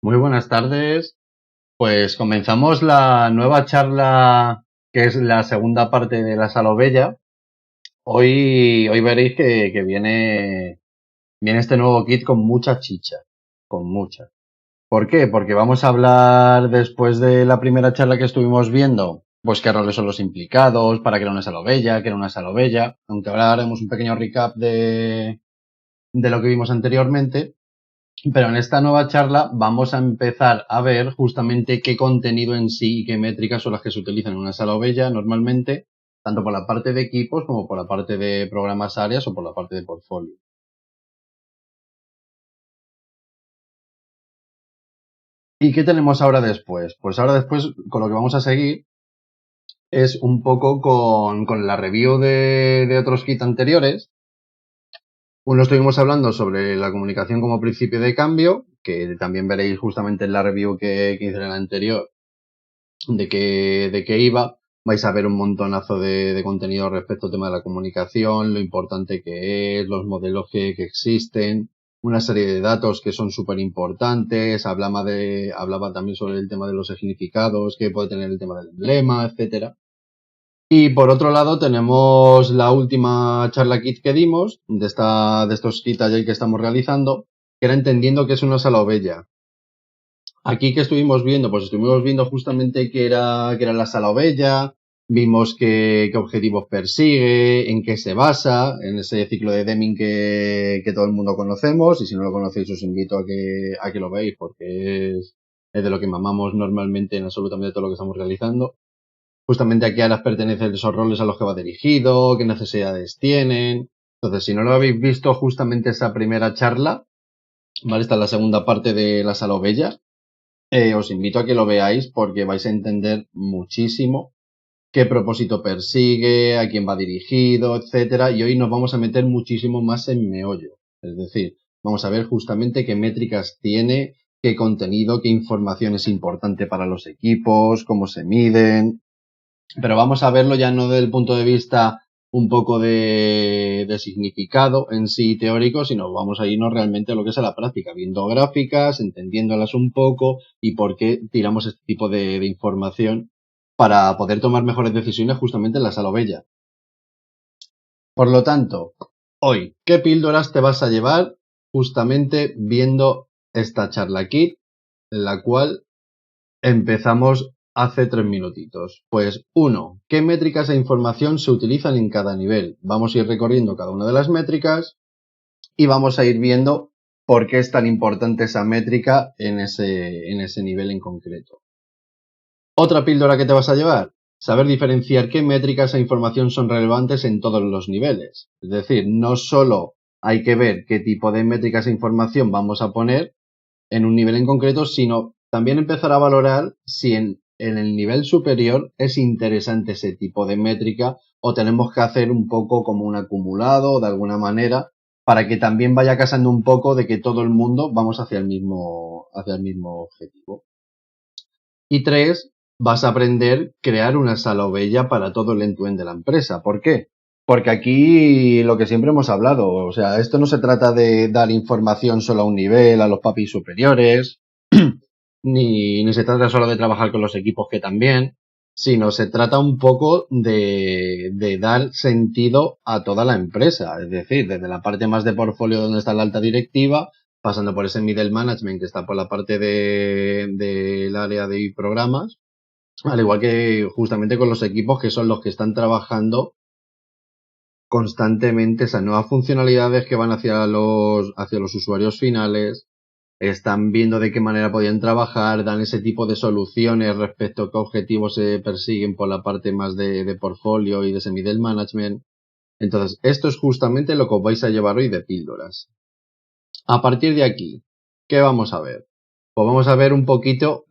Muy buenas tardes. Pues comenzamos la nueva charla, que es la segunda parte de la Sala Bella. Hoy veréis que viene este nuevo kit con mucha chicha, con mucha. ¿Por qué? Porque vamos a hablar después de la primera charla que estuvimos viendo, pues qué roles son los implicados, para qué era una Sala Bella, qué era una Sala Bella, aunque ahora haremos un pequeño recap de lo que vimos anteriormente. Pero en esta nueva charla vamos a empezar a ver justamente qué contenido en sí y qué métricas son las que se utilizan en una sala bella normalmente, tanto por la parte de equipos como por la parte de programas áreas o por la parte de portfolio. ¿Y qué tenemos ahora después? Pues ahora después con lo que vamos a seguir es un poco con la review de otros kits anteriores. Uno estuvimos hablando sobre la comunicación como principio de cambio, que también veréis justamente en la review que hice en la anterior, de qué iba. Vais a ver un montonazo de contenido respecto al tema de la comunicación, lo importante que es, los modelos que existen, una serie de datos que son súper importantes, hablaba también sobre el tema de los significados que puede tener el tema del emblema, etcétera. Y por otro lado tenemos la última charla kit que dimos, de estos kit ayer que estamos realizando, que era entendiendo que es una sala bella. Aquí que estuvimos viendo, pues estuvimos viendo justamente que era la sala Ovella, vimos qué objetivos persigue, en qué se basa, en ese ciclo de Deming que todo el mundo conocemos, y si no lo conocéis os invito a que lo veáis porque es de lo que mamamos normalmente en absolutamente todo lo que estamos realizando. Justamente a qué áreas pertenecen esos roles a los que va dirigido, qué necesidades tienen. Entonces, si no lo habéis visto justamente esa primera charla, ¿vale? Esta es la segunda parte de la sala Ovella. Os invito a que lo veáis porque vais a entender muchísimo qué propósito persigue, a quién va dirigido, etcétera. Y hoy nos vamos a meter muchísimo más en meollo. Es decir, vamos a ver justamente qué métricas tiene, qué contenido, qué información es importante para los equipos, cómo se miden. Pero vamos a verlo ya no desde el punto de vista un poco de significado en sí teórico, sino vamos a irnos realmente a lo que es a la práctica, viendo gráficas, entendiéndolas un poco y por qué tiramos este tipo de información para poder tomar mejores decisiones justamente en la sala bella. Por lo tanto, hoy, ¿qué píldoras te vas a llevar justamente viendo esta charla aquí, en la cual empezamos hace 3 minutitos? Pues 1. ¿Qué métricas e información se utilizan en cada nivel? Vamos a ir recorriendo cada una de las métricas y vamos a ir viendo por qué es tan importante esa métrica en ese nivel en concreto. Otra píldora que te vas a llevar, saber diferenciar qué métricas e información son relevantes en todos los niveles. Es decir, no solo hay que ver qué tipo de métricas e información vamos a poner en un nivel en concreto, sino también empezar a valorar si en el nivel superior es interesante ese tipo de métrica o tenemos que hacer un poco como un acumulado de alguna manera para que también vaya casando un poco de que todo el mundo vamos hacia el mismo objetivo. Y 3, vas a aprender a crear una sala bella para todo el end-to-end de la empresa. ¿Por qué? Porque aquí lo que siempre hemos hablado, o sea, esto no se trata de dar información solo a un nivel, a los papis superiores, ni se trata solo de trabajar con los equipos que también, sino se trata un poco de dar sentido a toda la empresa. Es decir, desde la parte más de portfolio donde está la alta directiva, pasando por ese middle management que está por la parte del área de programas, al igual que justamente con los equipos que son los que están trabajando constantemente esas nuevas funcionalidades que van hacia los usuarios finales, están viendo de qué manera podían trabajar, dan ese tipo de soluciones respecto a qué objetivos se persiguen por la parte más de portfolio y de ese middle management. Entonces, esto es justamente lo que os vais a llevar hoy de píldoras. A partir de aquí, ¿qué vamos a ver? Pues vamos a ver un poquito,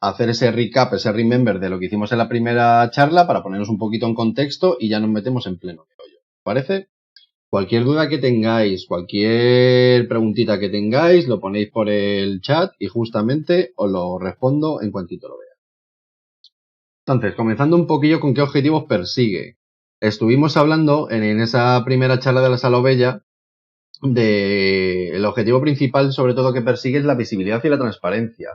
hacer ese recap, ese remember de lo que hicimos en la primera charla para ponernos un poquito en contexto y ya nos metemos en pleno meollo. ¿Parece? Cualquier duda que tengáis, cualquier preguntita que tengáis, lo ponéis por el chat y justamente os lo respondo en cuantito lo vea. Entonces, comenzando un poquillo con qué objetivos persigue. Estuvimos hablando en esa primera charla de la Sala Bella el objetivo principal, sobre todo que persigue, es la visibilidad y la transparencia.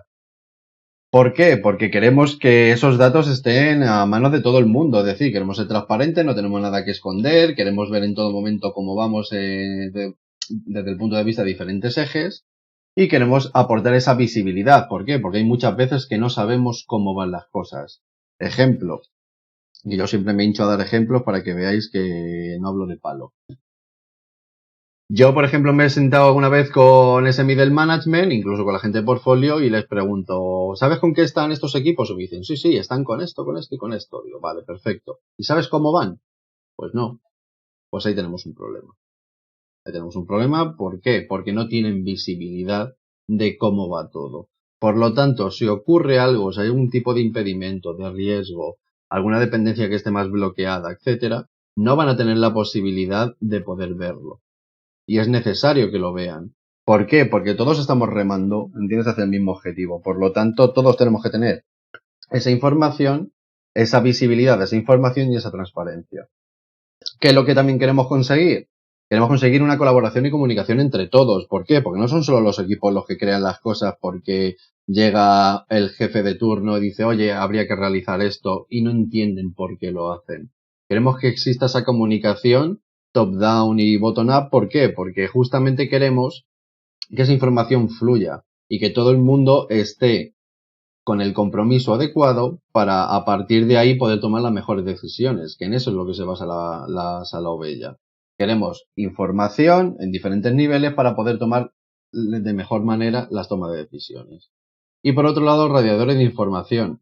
¿Por qué? Porque queremos que esos datos estén a manos de todo el mundo. Es decir, queremos ser transparentes, no tenemos nada que esconder, queremos ver en todo momento cómo vamos desde el punto de vista de diferentes ejes y queremos aportar esa visibilidad. ¿Por qué? Porque hay muchas veces que no sabemos cómo van las cosas. Ejemplo, y yo siempre me hincho a dar ejemplos para que veáis que no hablo de palo. Yo, por ejemplo, me he sentado alguna vez con ese middle management, incluso con la gente de portfolio, y les pregunto, ¿sabes con qué están estos equipos? Y me dicen, sí, sí, están con esto y con esto. Digo, vale, perfecto. ¿Y sabes cómo van? Pues no. Pues ahí tenemos un problema. Ahí tenemos un problema, ¿por qué? Porque no tienen visibilidad de cómo va todo. Por lo tanto, si ocurre algo, si hay algún tipo de impedimento, de riesgo, alguna dependencia que esté más bloqueada, etcétera, no van a tener la posibilidad de poder verlo. Y es necesario que lo vean. ¿Por qué? Porque todos estamos remando, ¿entiendes?, hacia el mismo objetivo. Por lo tanto, todos tenemos que tener esa información, esa visibilidad de esa información y esa transparencia. ¿Qué es lo que también queremos conseguir? Queremos conseguir una colaboración y comunicación entre todos. ¿Por qué? Porque no son solo los equipos los que crean las cosas porque llega el jefe de turno y dice, oye, habría que realizar esto, y no entienden por qué lo hacen. Queremos que exista esa comunicación top-down y bottom-up. ¿Por qué? Porque justamente queremos que esa información fluya y que todo el mundo esté con el compromiso adecuado para a partir de ahí poder tomar las mejores decisiones, que en eso es lo que se basa la sala Ovella. Queremos información en diferentes niveles para poder tomar de mejor manera las tomas de decisiones. Y por otro lado, radiadores de información.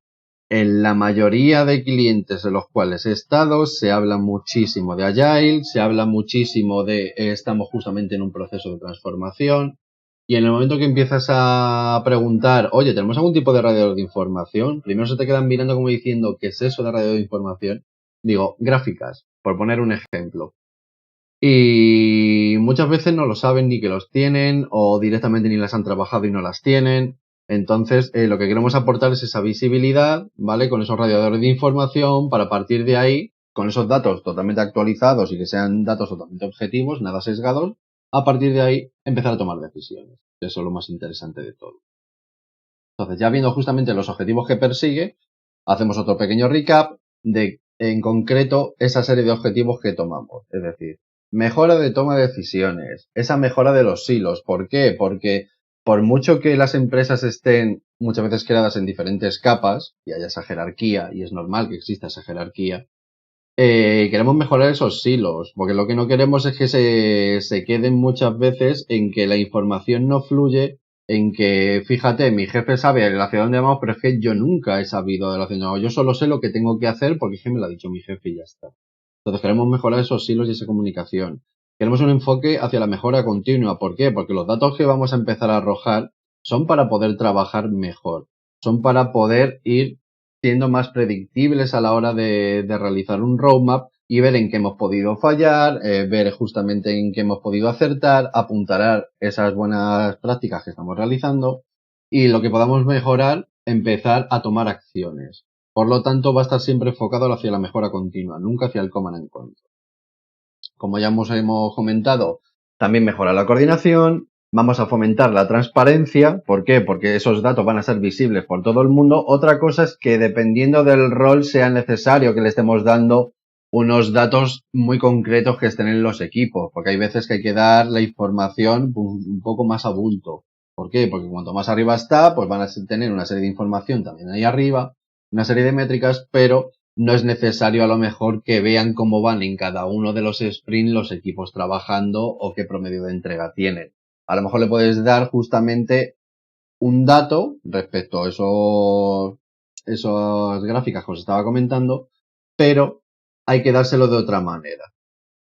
En la mayoría de clientes en los cuales he estado se habla muchísimo de Agile, se habla muchísimo de estamos justamente en un proceso de transformación. Y en el momento que empiezas a preguntar, oye, ¿tenemos algún tipo de radiador de información? Primero se te quedan mirando como diciendo, ¿qué es eso de radiador de información? Digo, gráficas, por poner un ejemplo. Y muchas veces no lo saben ni que los tienen o directamente ni las han trabajado y no las tienen. Entonces, lo que queremos aportar es esa visibilidad, ¿vale? Con esos radiadores de información para partir de ahí, con esos datos totalmente actualizados y que sean datos totalmente objetivos, nada sesgados, a partir de ahí empezar a tomar decisiones. Eso es lo más interesante de todo. Entonces, ya viendo justamente los objetivos que persigue, hacemos otro pequeño recap de, en concreto, esa serie de objetivos que tomamos. Es decir, mejora de toma de decisiones, esa mejora de los silos. ¿Por qué? Porque por mucho que las empresas estén muchas veces creadas en diferentes capas y haya esa jerarquía, y es normal que exista esa jerarquía, queremos mejorar esos silos, porque lo que no queremos es que se queden muchas veces en que la información no fluye, en que, fíjate, mi jefe sabe hacia dónde vamos, pero es que yo nunca he sabido de la ciudad. Yo solo sé lo que tengo que hacer porque es que me lo ha dicho mi jefe y ya está. Entonces queremos mejorar esos silos y esa comunicación. Queremos un enfoque hacia la mejora continua. ¿Por qué? Porque los datos que vamos a empezar a arrojar son para poder trabajar mejor. Son para poder ir siendo más predictibles a la hora de realizar un roadmap y ver en qué hemos podido fallar, ver justamente en qué hemos podido acertar, apuntar esas buenas prácticas que estamos realizando y lo que podamos mejorar, empezar a tomar acciones. Por lo tanto, va a estar siempre enfocado hacia la mejora continua, nunca hacia el command and control. Como ya hemos comentado, también mejora la coordinación, vamos a fomentar la transparencia. ¿Por qué? Porque esos datos van a ser visibles por todo el mundo. Otra cosa es que dependiendo del rol sea necesario que le estemos dando unos datos muy concretos que estén en los equipos, porque hay veces que hay que dar la información un poco más a bulto. ¿Por qué? Porque cuanto más arriba está, pues van a tener una serie de información también ahí arriba, una serie de métricas, pero no es necesario a lo mejor que vean cómo van en cada uno de los sprints los equipos trabajando o qué promedio de entrega tienen. A lo mejor le puedes dar justamente un dato respecto a esas gráficas que os estaba comentando, pero hay que dárselo de otra manera,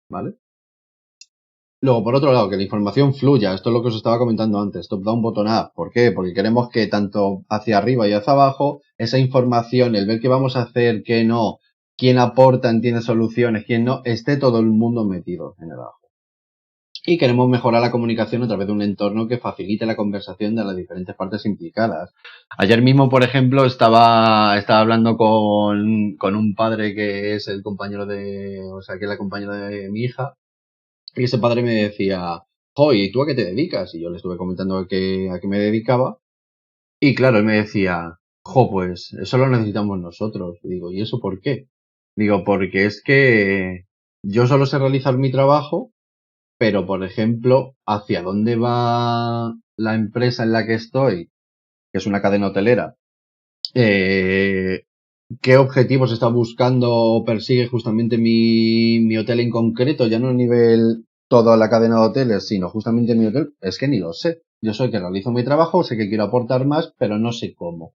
¿vale? Luego, por otro lado, que la información fluya. Esto es lo que os estaba comentando antes, top-down, bottom-up. ¿Por qué? Porque queremos que tanto hacia arriba y hacia abajo, esa información, el ver qué vamos a hacer, qué no, quién aporta, entiende soluciones, quién no, esté todo el mundo metido en el ajo. Y queremos mejorar la comunicación a través de un entorno que facilite la conversación de las diferentes partes implicadas. Ayer mismo, por ejemplo, estaba hablando con un padre que es el compañero que es la compañera de mi hija. Y ese padre me decía, jo, ¿y tú a qué te dedicas? Y yo le estuve comentando a qué me dedicaba. Y claro, él me decía, jo, pues eso lo necesitamos nosotros. Y digo, ¿y eso por qué? Digo, porque es que yo solo sé realizar mi trabajo, pero por ejemplo, hacia dónde va la empresa en la que estoy, que es una cadena hotelera, eh, qué objetivos está buscando o persigue justamente mi hotel en concreto, ya no a nivel toda la cadena de hoteles, sino justamente mi hotel, es que ni lo sé. Yo soy que realizo mi trabajo, sé que quiero aportar más, pero no sé cómo.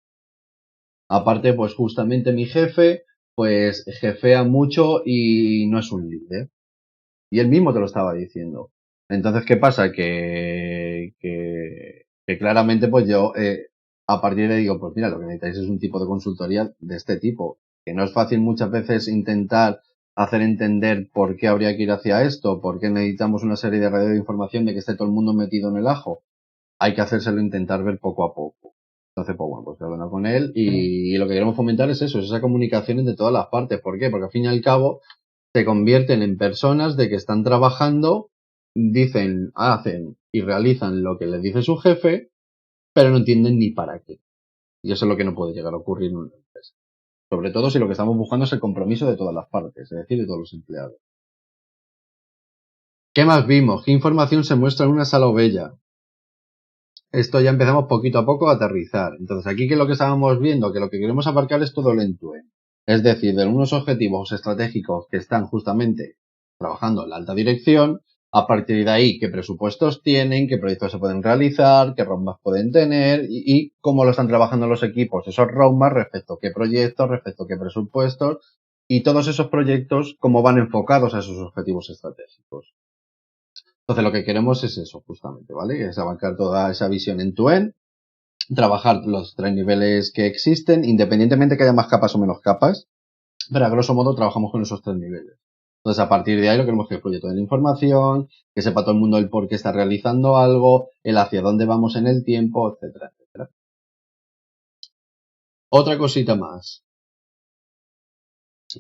Aparte, pues justamente mi jefe, pues jefea mucho y no es un líder. Y él mismo te lo estaba diciendo. Entonces, ¿qué pasa? Que claramente, pues yo, a partir de ahí digo, pues mira, lo que necesitáis es un tipo de consultoría de este tipo. Que no es fácil muchas veces intentar hacer entender por qué habría que ir hacia esto, por qué necesitamos una serie de redes de información de que esté todo el mundo metido en el ajo. Hay que hacérselo intentar ver poco a poco. Entonces, pues bueno, pues he hablado con él y lo que queremos fomentar es eso, es esa comunicación entre todas las partes. ¿Por qué? Porque al fin y al cabo, se convierten en personas de que están trabajando, dicen, hacen y realizan lo que les dice su jefe, pero no entienden ni para qué. Y eso es lo que no puede llegar a ocurrir en una empresa. Sobre todo si lo que estamos buscando es el compromiso de todas las partes, es decir, de todos los empleados. ¿Qué más vimos? ¿Qué información se muestra en una sala o bella? Esto ya empezamos poquito a poco a aterrizar. Entonces, aquí que lo que estábamos viendo, que lo que queremos abarcar es todo el end-to-end. Es decir, de unos objetivos estratégicos que están justamente trabajando en la alta dirección, a partir de ahí, qué presupuestos tienen, qué proyectos se pueden realizar, qué roadmaps pueden tener y cómo lo están trabajando los equipos, esos roadmaps respecto a qué proyectos, respecto a qué presupuestos y todos esos proyectos, cómo van enfocados a esos objetivos estratégicos. Entonces, lo que queremos es eso, justamente, ¿vale? Es abarcar toda esa visión en tu end, trabajar los tres niveles que existen, independientemente que haya más capas o menos capas, pero a grosso modo trabajamos con esos tres niveles. Entonces, a partir de ahí lo que queremos que fluya toda la información, que sepa todo el mundo el por qué está realizando algo, el hacia dónde vamos en el tiempo, etcétera, etcétera. Otra cosita más.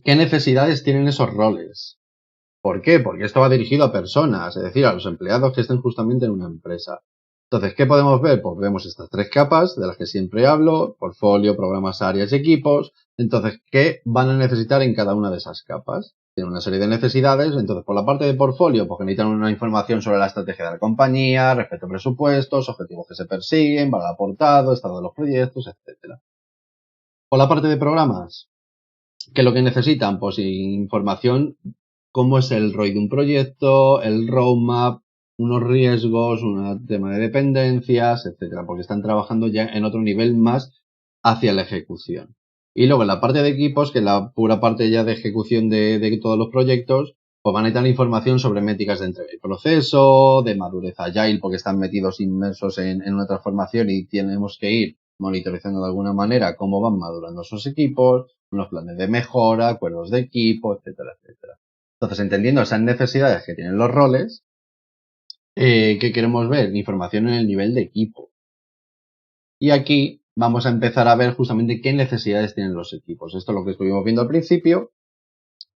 ¿Qué necesidades tienen esos roles? ¿Por qué? Porque esto va dirigido a personas, es decir, a los empleados que estén justamente en una empresa. Entonces, ¿qué podemos ver? Pues vemos estas tres capas de las que siempre hablo, portfolio, programas, áreas y equipos. Entonces, ¿qué van a necesitar en cada una de esas capas? Tienen una serie de necesidades. Entonces, por la parte de portfolio, pues necesitan una información sobre la estrategia de la compañía, respecto a presupuestos, objetivos que se persiguen, valor aportado, estado de los proyectos, etcétera. Por la parte de programas, ¿qué es lo que necesitan? Pues información, cómo es el ROI de un proyecto, el roadmap, unos riesgos, un tema de dependencias, etcétera, porque están trabajando ya en otro nivel más hacia la ejecución. Y luego en la parte de equipos, que es la pura parte ya de ejecución de todos los proyectos, pues van a necesitar información sobre métricas de entrega y proceso, de madurez agile, porque están metidos inmersos en una transformación y tenemos que ir monitorizando de alguna manera cómo van madurando esos equipos, unos planes de mejora, acuerdos de equipo, etcétera, etcétera. Entonces, entendiendo esas necesidades que tienen los roles, ¿qué queremos ver? Información en el nivel de equipo. Y aquí vamos a empezar a ver justamente qué necesidades tienen los equipos. Esto es lo que estuvimos viendo al principio.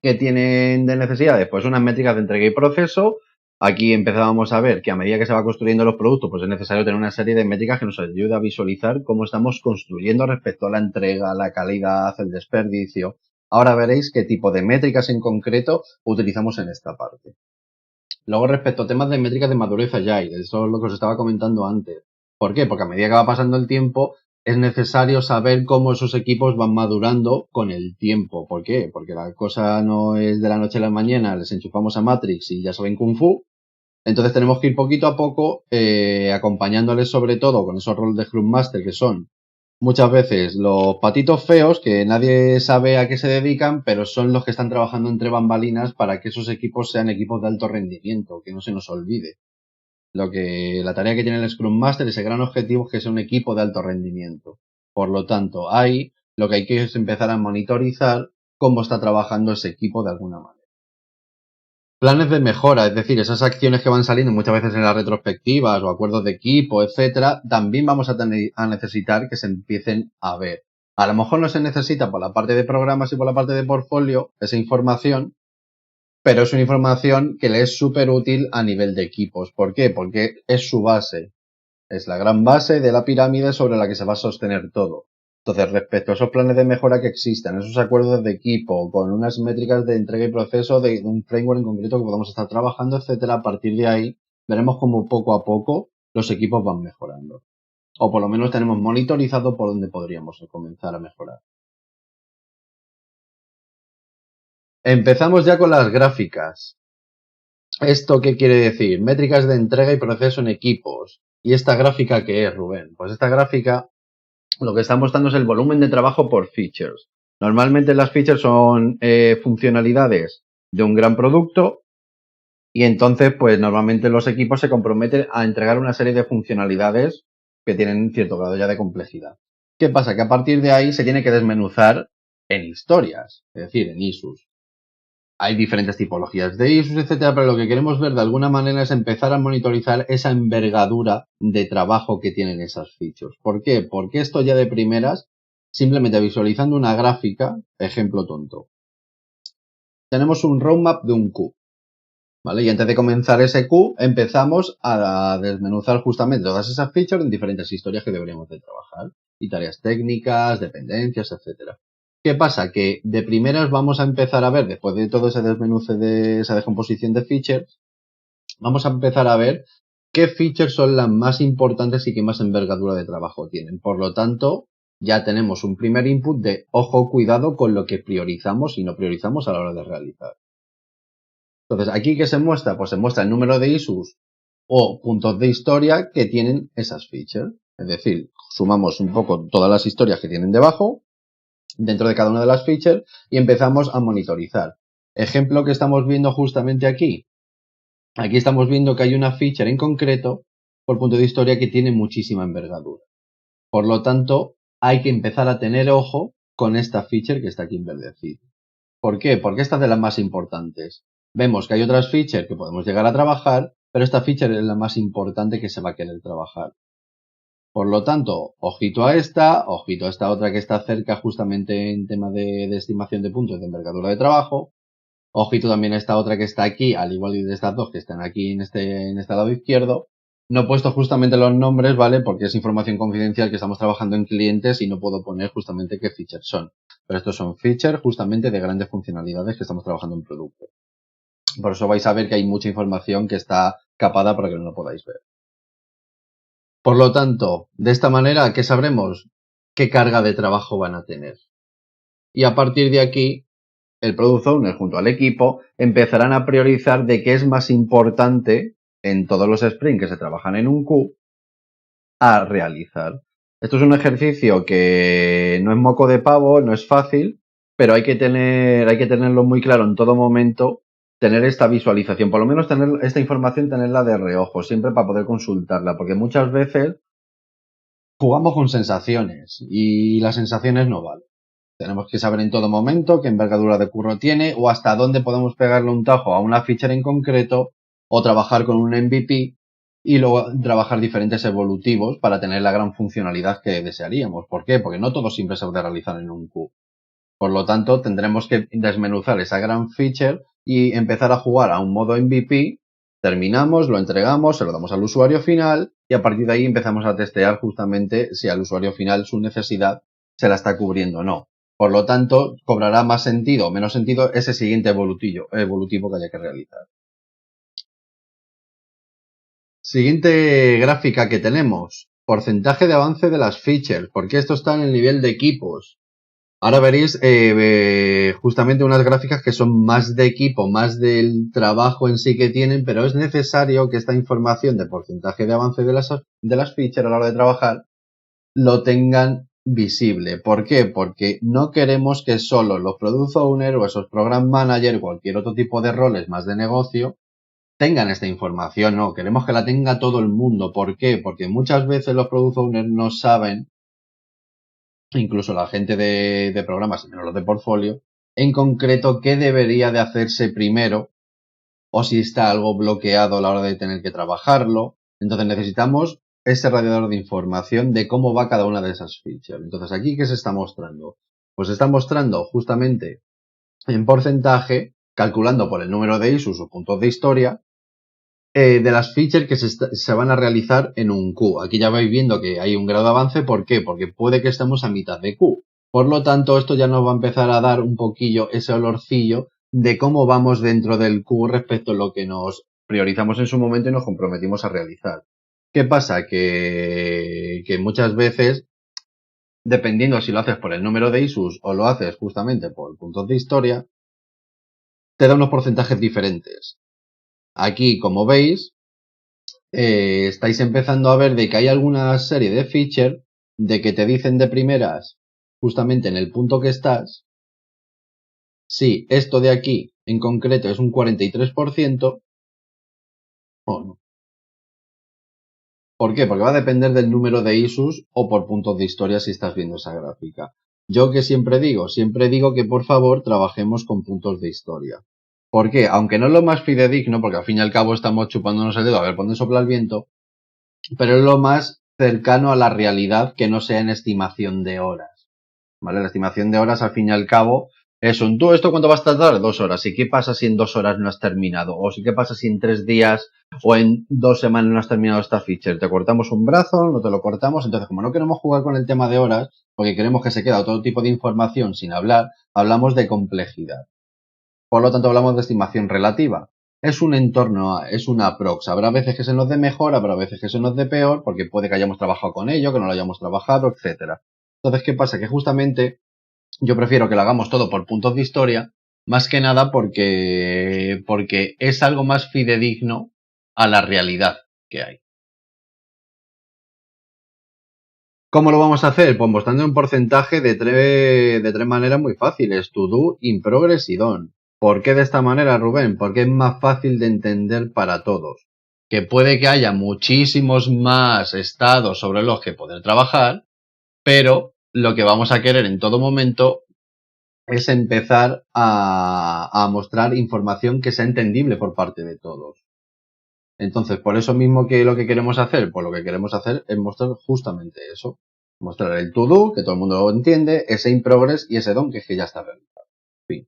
¿Qué tienen de necesidades? Pues unas métricas de entrega y proceso. Aquí empezábamos a ver que a medida que se va construyendo los productos, pues es necesario tener una serie de métricas que nos ayude a visualizar cómo estamos construyendo respecto a la entrega, la calidad, el desperdicio. Ahora veréis qué tipo de métricas en concreto utilizamos en esta parte. Luego, respecto a temas de métricas de madurez agile, eso es lo que os estaba comentando antes. ¿Por qué? Porque a medida que va pasando el tiempo, es necesario saber cómo esos equipos van madurando con el tiempo. ¿Por qué? Porque la cosa no es de la noche a la mañana, les enchufamos a Matrix y ya saben Kung Fu. Entonces tenemos que ir poquito a poco acompañándoles sobre todo con esos roles de Scrum Master que son muchas veces los patitos feos que nadie sabe a qué se dedican, pero son los que están trabajando entre bambalinas para que esos equipos sean equipos de alto rendimiento, que no se nos olvide. La tarea que tiene el Scrum Master, ese gran objetivo es que sea un equipo de alto rendimiento. Por lo tanto, ahí lo que hay que es empezar a monitorizar cómo está trabajando ese equipo de alguna manera. Planes de mejora, es decir, esas acciones que van saliendo muchas veces en las retrospectivas o acuerdos de equipo, etcétera, también vamos a necesitar que se empiecen a ver. A lo mejor no se necesita por la parte de programas y por la parte de portfolio esa información, pero es una información que le es súper útil a nivel de equipos. ¿Por qué? Porque es su base. Es la gran base de la pirámide sobre la que se va a sostener todo. Entonces, respecto a esos planes de mejora que existan, esos acuerdos de equipo, con unas métricas de entrega y proceso de un framework en concreto que podamos estar trabajando, etcétera, a partir de ahí veremos cómo poco a poco los equipos van mejorando. O por lo menos tenemos monitorizado por dónde podríamos comenzar a mejorar. Empezamos ya con las gráficas. ¿Esto qué quiere decir? Métricas de entrega y proceso en equipos. ¿Y esta gráfica qué es, Rubén? Pues esta gráfica lo que está mostrando es el volumen de trabajo por features. Normalmente las features son funcionalidades de un gran producto y entonces pues normalmente los equipos se comprometen a entregar una serie de funcionalidades que tienen cierto grado ya de complejidad. ¿Qué pasa? Que a partir de ahí se tiene que desmenuzar en historias, es decir, en issues. Hay diferentes tipologías de issues, etcétera, pero lo que queremos ver de alguna manera es empezar a monitorizar esa envergadura de trabajo que tienen esas features. ¿Por qué? Porque esto ya de primeras, simplemente visualizando una gráfica, ejemplo tonto. Tenemos un roadmap de un Q, ¿vale? Y antes de comenzar ese Q, empezamos a desmenuzar justamente todas esas features en diferentes historias que deberíamos de trabajar. Y tareas técnicas, dependencias, etcétera. ¿Qué pasa? Que de primeras vamos a empezar a ver, después de todo ese desmenuce de esa decomposición de features, vamos a empezar a ver qué features son las más importantes y qué más envergadura de trabajo tienen. Por lo tanto, ya tenemos un primer input de ojo, cuidado con lo que priorizamos y no priorizamos a la hora de realizar. Entonces, ¿aquí qué se muestra? Pues se muestra el número de issues o puntos de historia que tienen esas features. Es decir, sumamos un poco todas las historias que tienen debajo dentro de cada una de las features y empezamos a monitorizar. Ejemplo que estamos viendo justamente aquí. Aquí estamos viendo que hay una feature en concreto por punto de historia que tiene muchísima envergadura. Por lo tanto, hay que empezar a tener ojo con esta feature que está aquí enverdecida. ¿Por qué? Porque esta es de las más importantes. Vemos que hay otras features que podemos llegar a trabajar, pero esta feature es la más importante que se va a querer trabajar. Por lo tanto, ojito a esta otra que está cerca justamente en tema de estimación de puntos de envergadura de trabajo. Ojito también a esta otra que está aquí, al igual que de estas dos que están aquí en este lado izquierdo. No he puesto justamente los nombres, ¿vale? Porque es información confidencial que estamos trabajando en clientes y no puedo poner justamente qué features son. Pero estos son features justamente de grandes funcionalidades que estamos trabajando en producto. Por eso vais a ver que hay mucha información que está capada para que no lo podáis ver. Por lo tanto, de esta manera, ¿qué sabremos? ¿Qué carga de trabajo van a tener? Y a partir de aquí, el Product Owner junto al equipo empezarán a priorizar de qué es más importante en todos los sprints que se trabajan en un Q a realizar. Esto es un ejercicio que no es moco de pavo, no es fácil, pero hay que tenerlo muy claro en todo momento, tener esta visualización, por lo menos tener esta información, tenerla de reojo, siempre para poder consultarla, porque muchas veces jugamos con sensaciones y las sensaciones no valen. Tenemos que saber en todo momento qué envergadura de curro tiene o hasta dónde podemos pegarle un tajo a una feature en concreto o trabajar con un MVP y luego trabajar diferentes evolutivos para tener la gran funcionalidad que desearíamos. ¿Por qué? Porque no todo siempre se puede realizar en un Q. Por lo tanto, tendremos que desmenuzar esa gran feature y empezar a jugar a un modo MVP. Terminamos, lo entregamos, se lo damos al usuario final y a partir de ahí empezamos a testear justamente si al usuario final su necesidad se la está cubriendo o no. Por lo tanto, cobrará más sentido o menos sentido ese siguiente evolutivo que haya que realizar. Siguiente gráfica que tenemos. Porcentaje de avance de las features. Porque esto está en el nivel de equipos. Ahora veréis justamente unas gráficas que son más de equipo, más del trabajo en sí que tienen, pero es necesario que esta información de porcentaje de avance de las features a la hora de trabajar lo tengan visible. ¿Por qué? Porque no queremos que solo los Product Owner o esos Program Manager, cualquier otro tipo de roles más de negocio, tengan esta información. No, queremos que la tenga todo el mundo. ¿Por qué? Porque muchas veces los Product Owners no saben, incluso la gente de programas y menos los de portfolio, en concreto qué debería de hacerse primero o si está algo bloqueado a la hora de tener que trabajarlo. Entonces necesitamos ese radiador de información de cómo va cada una de esas features. Entonces aquí, ¿qué se está mostrando? Pues se está mostrando justamente en porcentaje calculando por el número de issues o puntos de historia, de las features que se van a realizar en un Q. Aquí ya vais viendo que hay un grado de avance. ¿Por qué? Porque puede que estemos a mitad de Q. Por lo tanto, esto ya nos va a empezar a dar un poquillo ese olorcillo de cómo vamos dentro del Q respecto a lo que nos priorizamos en su momento y nos comprometimos a realizar. ¿Qué pasa? Que muchas veces, dependiendo si lo haces por el número de issues o lo haces justamente por puntos de historia, te da unos porcentajes diferentes. Aquí, como veis, estáis empezando a ver de que hay alguna serie de features de que te dicen de primeras, justamente en el punto que estás, si esto de aquí en concreto es un 43% o no. ¿Por qué? Porque va a depender del número de issues o por puntos de historia si estás viendo esa gráfica. Yo que siempre digo que por favor trabajemos con puntos de historia. ¿Por qué? Aunque no es lo más fidedigno, porque al fin y al cabo estamos chupándonos el dedo a ver por dónde sopla el viento, pero es lo más cercano a la realidad que no sea en estimación de horas. ¿Vale? La estimación de horas, al fin y al cabo, es un tú, ¿esto cuánto vas a tardar? 2 horas. ¿Y qué pasa si en 2 horas no has terminado? O si qué pasa si en 3 días o en 2 semanas no has terminado esta feature. ¿Te cortamos un brazo? ¿No te lo cortamos? Entonces, como no queremos jugar con el tema de horas, porque queremos que se quede todo tipo de información sin hablar, hablamos de complejidad. Por lo tanto, hablamos de estimación relativa. Es un entorno, es una aprox. Habrá veces que se nos dé mejor, habrá veces que se nos dé peor, porque puede que hayamos trabajado con ello, que no lo hayamos trabajado, etcétera. Entonces, ¿qué pasa? Que justamente yo prefiero que lo hagamos todo por puntos de historia, más que nada porque es algo más fidedigno a la realidad que hay. ¿Cómo lo vamos a hacer? Pues mostrando un porcentaje de tres maneras muy fáciles: to do, in progress y done. ¿Por qué de esta manera, Rubén? Porque es más fácil de entender para todos. Que puede que haya muchísimos más estados sobre los que poder trabajar, pero lo que vamos a querer en todo momento es empezar a mostrar información que sea entendible por parte de todos. Entonces, por eso mismo que lo que queremos hacer, pues lo que queremos hacer es mostrar justamente eso. Mostrar el to do, que todo el mundo lo entiende, ese in progress y ese done, que es que ya está realizado. Fin.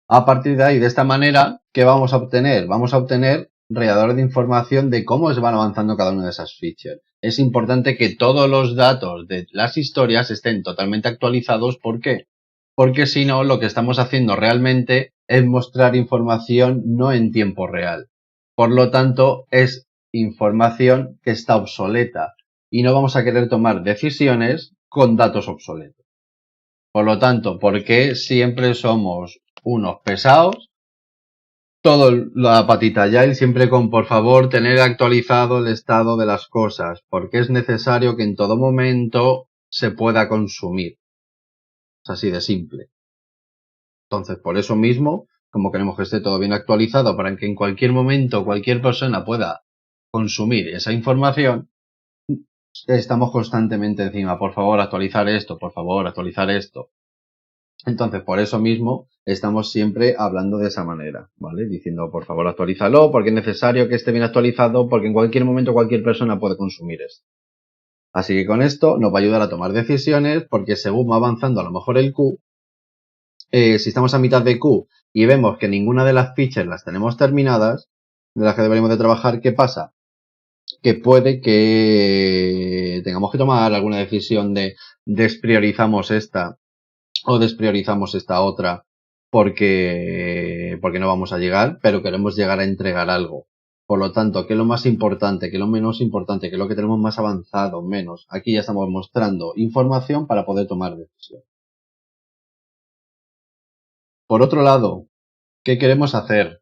A partir de ahí, de esta manera, ¿qué vamos a obtener? Vamos a obtener radiadores de información de cómo se van avanzando cada una de esas features. Es importante que todos los datos de las historias estén totalmente actualizados. ¿Por qué? Porque si no, lo que estamos haciendo realmente es mostrar información no en tiempo real. Por lo tanto, es información que está obsoleta y no vamos a querer tomar decisiones con datos obsoletos. Por lo tanto, ¿por qué siempre somos unos pesados? Todo la patita agile siempre con, por favor, tener actualizado el estado de las cosas, porque es necesario que en todo momento se pueda consumir. Es así de simple. Entonces, por eso mismo, como queremos que esté todo bien actualizado para que en cualquier momento cualquier persona pueda consumir esa información, estamos constantemente encima. Por favor, actualizar esto, por favor, actualizar esto. Entonces, por eso mismo, estamos siempre hablando de esa manera, ¿vale? Diciendo, por favor, actualízalo, porque es necesario que esté bien actualizado, porque en cualquier momento cualquier persona puede consumir esto. Así que con esto nos va a ayudar a tomar decisiones, porque según va avanzando a lo mejor el Q, si estamos a mitad de Q y vemos que ninguna de las features las tenemos terminadas, de las que deberíamos de trabajar, ¿qué pasa? Que puede que tengamos que tomar alguna decisión de despriorizamos esta o despriorizamos esta otra porque no vamos a llegar, pero queremos llegar a entregar algo. Por lo tanto, ¿qué es lo más importante? ¿Qué es lo menos importante? ¿Qué es lo que tenemos más avanzado? Menos. Aquí ya estamos mostrando información para poder tomar decisiones. Por otro lado, ¿qué queremos hacer?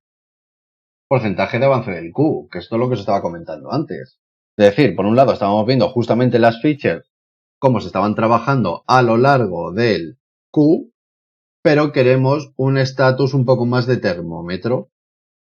Porcentaje de avance del Q, que esto es lo que os estaba comentando antes. Es decir, por un lado estábamos viendo justamente las features, cómo se estaban trabajando a lo largo del Q, pero queremos un estatus un poco más de termómetro.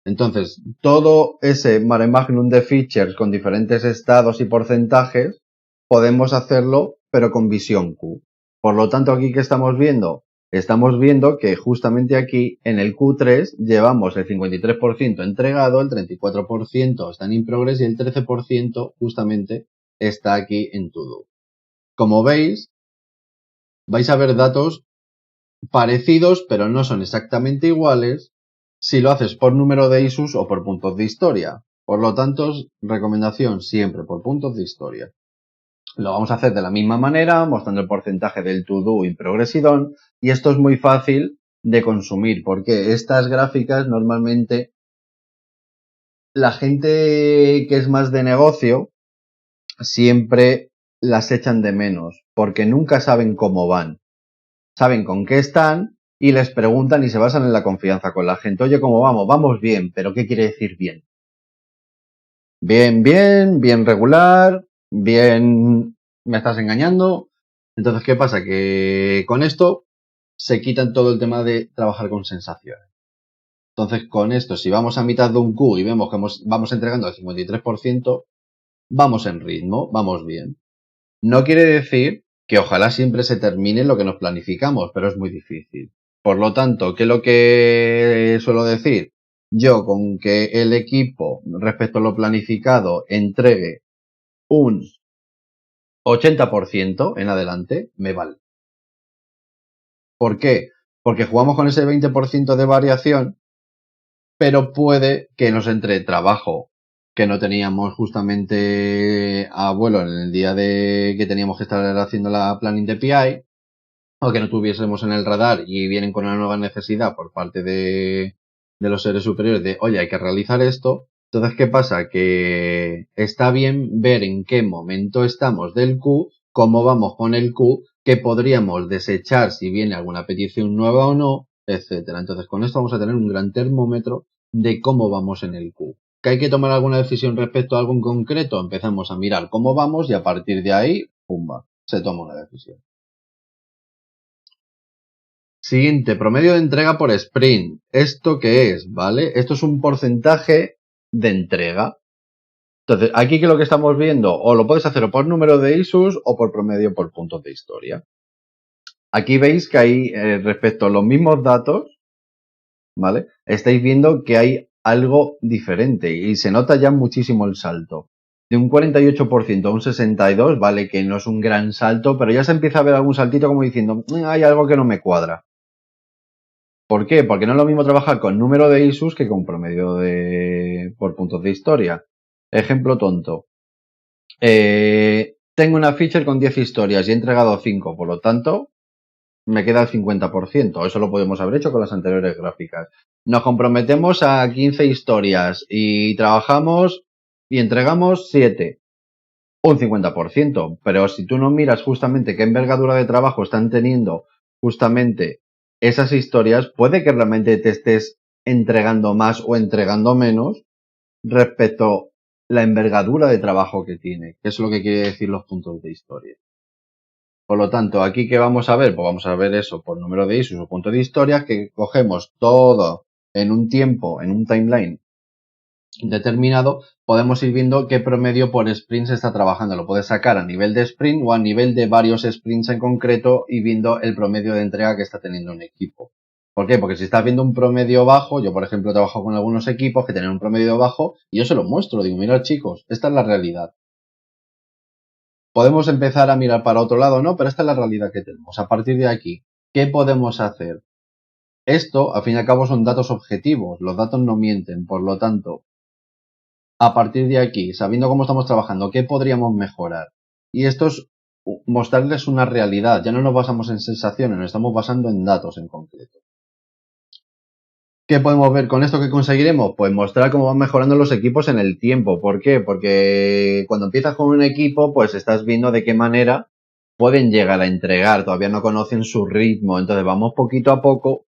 Entonces, todo ese mare magnum de features con diferentes estados y porcentajes, podemos hacerlo, pero con visión Q. Por lo tanto, aquí, ¿qué estamos viendo? Estamos viendo que justamente aquí, en el Q3, llevamos el 53% entregado, el 34% está en in progress y el 13% justamente está aquí en to do. Como veis, vais a ver datos parecidos, pero no son exactamente iguales si lo haces por número de issues o por puntos de historia. Por lo tanto, recomendación siempre por puntos de historia. Lo vamos a hacer de la misma manera, mostrando el porcentaje del to-do y progress done, y esto es muy fácil de consumir, porque estas gráficas normalmente la gente que es más de negocio siempre las echan de menos, porque nunca saben cómo van. Saben con qué están y les preguntan y se basan en la confianza con la gente. Oye, ¿cómo vamos? Vamos bien, pero ¿qué quiere decir bien? Bien regular, bien, me estás engañando. Entonces, ¿qué pasa? Que con esto se quitan todo el tema de trabajar con sensaciones. Entonces, con esto, si vamos a mitad de un Q y vemos que vamos entregando el 53%, vamos en ritmo, vamos bien. No quiere decir que ojalá siempre se termine lo que nos planificamos, pero es muy difícil. Por lo tanto, ¿qué es lo que suelo decir? Yo, con que el equipo, respecto a lo planificado, entregue un 80% en adelante, me vale. ¿Por qué? Porque jugamos con ese 20% de variación, pero puede que nos entre trabajo que no teníamos justamente a vuelo en el día de que teníamos que estar haciendo la planning de PI, o que no tuviésemos en el radar y vienen con una nueva necesidad por parte de los seres superiores de, oye, hay que realizar esto. Entonces, ¿qué pasa? Que está bien ver en qué momento estamos del Q, cómo vamos con el Q, que podríamos desechar si viene alguna petición nueva o no, etcétera. Entonces, con esto vamos a tener un gran termómetro de cómo vamos en el Q. ¿Que hay que tomar alguna decisión respecto a algo en concreto? Empezamos a mirar cómo vamos y a partir de ahí, pumba, se toma una decisión. Siguiente, promedio de entrega por sprint. ¿Esto qué es? ¿Vale? Esto es un porcentaje de entrega. Entonces, aquí que lo que estamos viendo, o lo puedes hacer o por número de issues o por promedio por puntos de historia. Aquí veis que hay, respecto a los mismos datos, ¿vale? Estáis viendo que hay algo diferente y se nota ya muchísimo el salto. De un 48% a un 62%, vale que no es un gran salto, pero ya se empieza a ver algún saltito como diciendo, hay algo que no me cuadra. ¿Por qué? Porque no es lo mismo trabajar con número de issues que con promedio por puntos de historia. Ejemplo tonto. Tengo una feature con 10 historias y he entregado 5, por lo tanto, me queda el 50%. Eso lo podemos haber hecho con las anteriores gráficas. Nos comprometemos a 15 historias y trabajamos y entregamos 7. Un 50%. Pero si tú no miras justamente qué envergadura de trabajo están teniendo justamente esas historias, puede que realmente te estés entregando más o entregando menos respecto a la envergadura de trabajo que tiene, que es lo que quiere decir los puntos de historia. Por lo tanto, aquí ¿qué vamos a ver? Pues vamos a ver eso por número de issues o puntos de historia, que cogemos todo en un tiempo, en un timeline determinado, podemos ir viendo qué promedio por sprint se está trabajando. Lo puedes sacar a nivel de sprint o a nivel de varios sprints en concreto y viendo el promedio de entrega que está teniendo un equipo. ¿Por qué? Porque si estás viendo un promedio bajo, yo por ejemplo trabajo con algunos equipos que tienen un promedio bajo y yo se lo muestro, digo, mirad chicos, esta es la realidad. Podemos empezar a mirar para otro lado, ¿no? Pero esta es la realidad que tenemos. A partir de aquí, ¿qué podemos hacer? Esto, al fin y al cabo, son datos objetivos. Los datos no mienten. Por lo tanto, a partir de aquí, sabiendo cómo estamos trabajando, qué podríamos mejorar. Y esto es mostrarles una realidad. Ya no nos basamos en sensaciones, nos estamos basando en datos en concreto. ¿Qué podemos ver con esto que conseguiremos? Pues mostrar cómo van mejorando los equipos en el tiempo. ¿Por qué? Porque cuando empiezas con un equipo, pues estás viendo de qué manera pueden llegar a entregar. Todavía no conocen su ritmo. Entonces vamos poquito a poco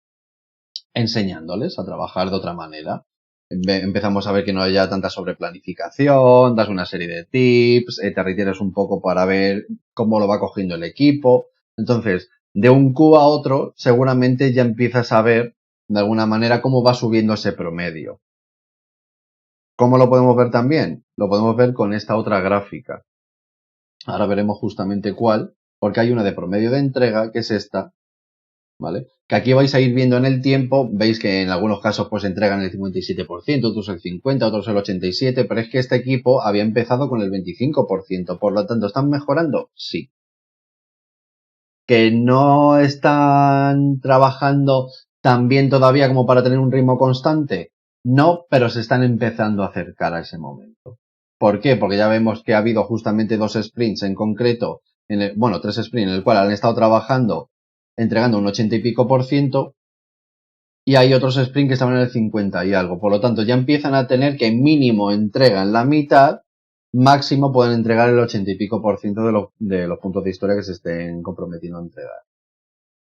enseñándoles a trabajar de otra manera. Empezamos a ver que no haya tanta sobreplanificación, das una serie de tips, te retienes un poco para ver cómo lo va cogiendo el equipo. Entonces, de un Q a otro, seguramente ya empiezas a ver de alguna manera cómo va subiendo ese promedio. ¿Cómo lo podemos ver también? Lo podemos ver con esta otra gráfica. Ahora veremos justamente cuál, porque hay una de promedio de entrega, que es esta, ¿vale? Que aquí vais a ir viendo en el tiempo, veis que en algunos casos pues entregan el 57%, otros el 50%, otros el 87%, pero es que este equipo había empezado con el 25%, por lo tanto, ¿están mejorando? Sí. que no están trabajando tan bien todavía como para tener un ritmo constante. No, pero se están empezando a acercar a ese momento. ¿Por qué? Porque ya vemos que ha habido justamente 2 sprints en concreto, bueno, 3 sprints en el cual han estado trabajando, entregando un 80 y pico %, y hay otros sprints que estaban en el 50 y algo. Por lo tanto, ya empiezan a tener que mínimo entregan la mitad, máximo pueden entregar el 80 y pico % de los puntos de historia que se estén comprometiendo a entregar.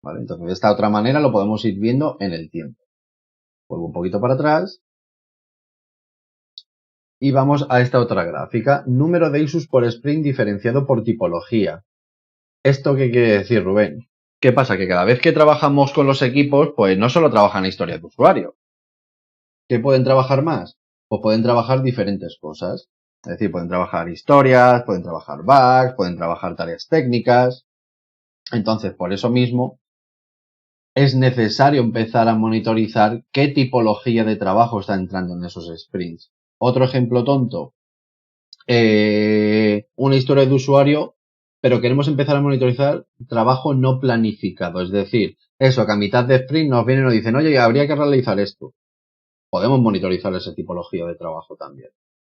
¿Vale? Entonces, de esta otra manera lo podemos ir viendo en el tiempo. Vuelvo un poquito para atrás. Y vamos a esta otra gráfica. Número de issues por sprint diferenciado por tipología. ¿Esto qué quiere decir, Rubén? ¿Qué pasa? Que cada vez que trabajamos con los equipos, pues no solo trabajan historia de usuario. ¿Qué pueden trabajar más? Pues pueden trabajar diferentes cosas. Es decir, pueden trabajar historias, pueden trabajar bugs, pueden trabajar tareas técnicas. Entonces, por eso mismo, es necesario empezar a monitorizar qué tipología de trabajo está entrando en esos sprints. Otro ejemplo tonto. Una historia de usuario, pero queremos empezar a monitorizar trabajo no planificado. Es decir, eso, que a mitad de sprint nos vienen y nos dicen, oye, habría que realizar esto. Podemos monitorizar esa tipología de trabajo también.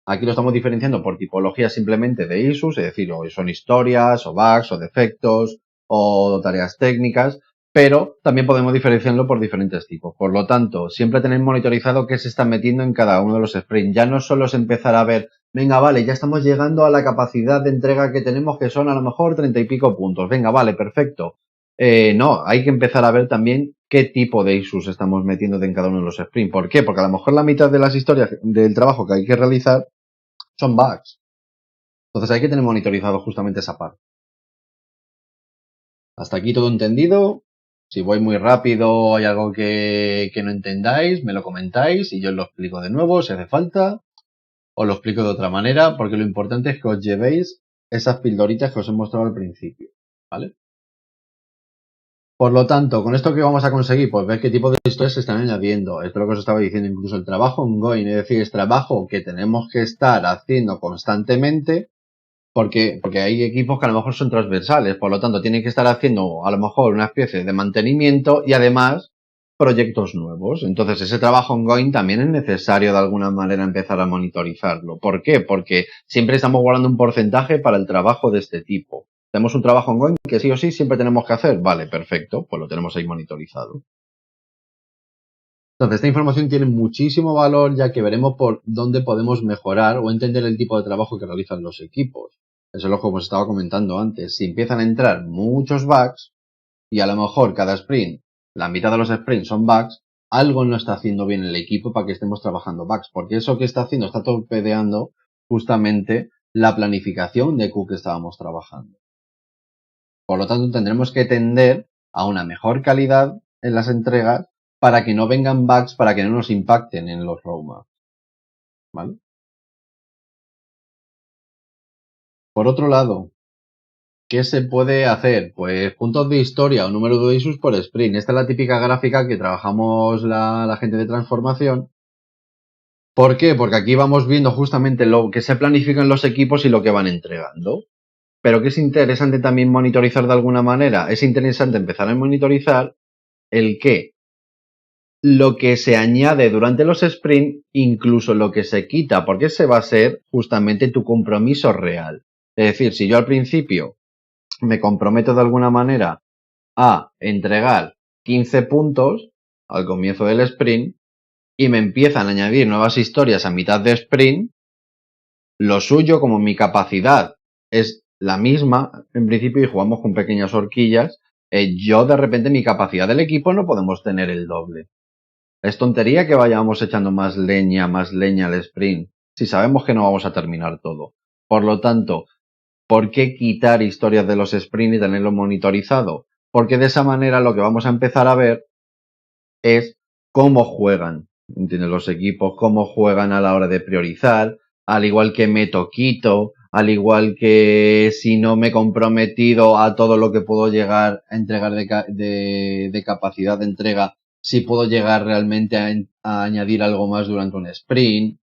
Aquí lo estamos diferenciando por tipología simplemente de issues, es decir, o son historias, o bugs, o defectos, o tareas técnicas, pero también podemos diferenciarlo por diferentes tipos. Por lo tanto, siempre tener monitorizado qué se está metiendo en cada uno de los sprints. Ya no solo es empezar a ver, venga, vale, ya estamos llegando a la capacidad de entrega que tenemos, que son a lo mejor 30 y pico puntos. Venga, vale, perfecto. No, hay que empezar a ver también qué tipo de issues estamos metiendo en cada uno de los sprints. ¿Por qué? Porque a lo mejor la mitad de las historias del trabajo que hay que realizar son bugs. Entonces hay que tener monitorizado justamente esa parte. Hasta aquí todo entendido. Si voy muy rápido o hay algo que no entendáis, me lo comentáis y yo os lo explico de nuevo si hace falta. Os lo explico de otra manera porque lo importante es que os llevéis esas pildoritas que os he mostrado al principio. ¿Vale? Por lo tanto, ¿con esto qué vamos a conseguir? Pues ver qué tipo de historias se están añadiendo. Esto es lo que os estaba diciendo, incluso el trabajo ongoing, es decir, es trabajo que tenemos que estar haciendo constantemente porque hay equipos que a lo mejor son transversales, por lo tanto tienen que estar haciendo a lo mejor una especie de mantenimiento y además proyectos nuevos. Entonces ese trabajo ongoing también es necesario de alguna manera empezar a monitorizarlo. ¿Por qué? Porque siempre estamos guardando un porcentaje para el trabajo de este tipo. Tenemos un trabajo ongoing que sí o sí siempre tenemos que hacer. Vale, perfecto, pues lo tenemos ahí monitorizado. Entonces, esta información tiene muchísimo valor ya que veremos por dónde podemos mejorar o entender el tipo de trabajo que realizan los equipos. Eso es lo que os estaba comentando antes. Si empiezan a entrar muchos bugs y a lo mejor cada sprint, la mitad de los sprints son bugs, algo no está haciendo bien el equipo para que estemos trabajando bugs, porque eso que está haciendo está torpedeando justamente la planificación de Q que estábamos trabajando. Por lo tanto, tendremos que tender a una mejor calidad en las entregas para que no vengan bugs, para que no nos impacten en los roadmaps. ¿Vale? Por otro lado, ¿qué se puede hacer? Pues puntos de historia o número de issues por sprint. Esta es la típica gráfica que trabajamos la gente de transformación. ¿Por qué? Porque aquí vamos viendo justamente lo que se planifica en los equipos y lo que van entregando. Pero que es interesante también monitorizar de alguna manera. Es interesante empezar a monitorizar el qué. Lo que se añade durante los sprints, incluso lo que se quita, porque ese va a ser justamente tu compromiso real. Es decir, si yo al principio me comprometo de alguna manera a entregar 15 puntos al comienzo del sprint y me empiezan a añadir nuevas historias a mitad de sprint, lo suyo, como mi capacidad es la misma en principio y jugamos con pequeñas horquillas, yo de repente mi capacidad del equipo no podemos tener el doble. Es tontería que vayamos echando más leña al sprint, si sabemos que no vamos a terminar todo. Por lo tanto, ¿por qué quitar historias de los sprints y tenerlo monitorizado? Porque de esa manera lo que vamos a empezar a ver es cómo juegan, ¿entiendes? Los equipos, cómo juegan a la hora de priorizar, al igual que meto quito, al igual que si no me he comprometido a todo lo que puedo llegar a entregar de capacidad de entrega, si puedo llegar realmente a añadir algo más durante un sprint.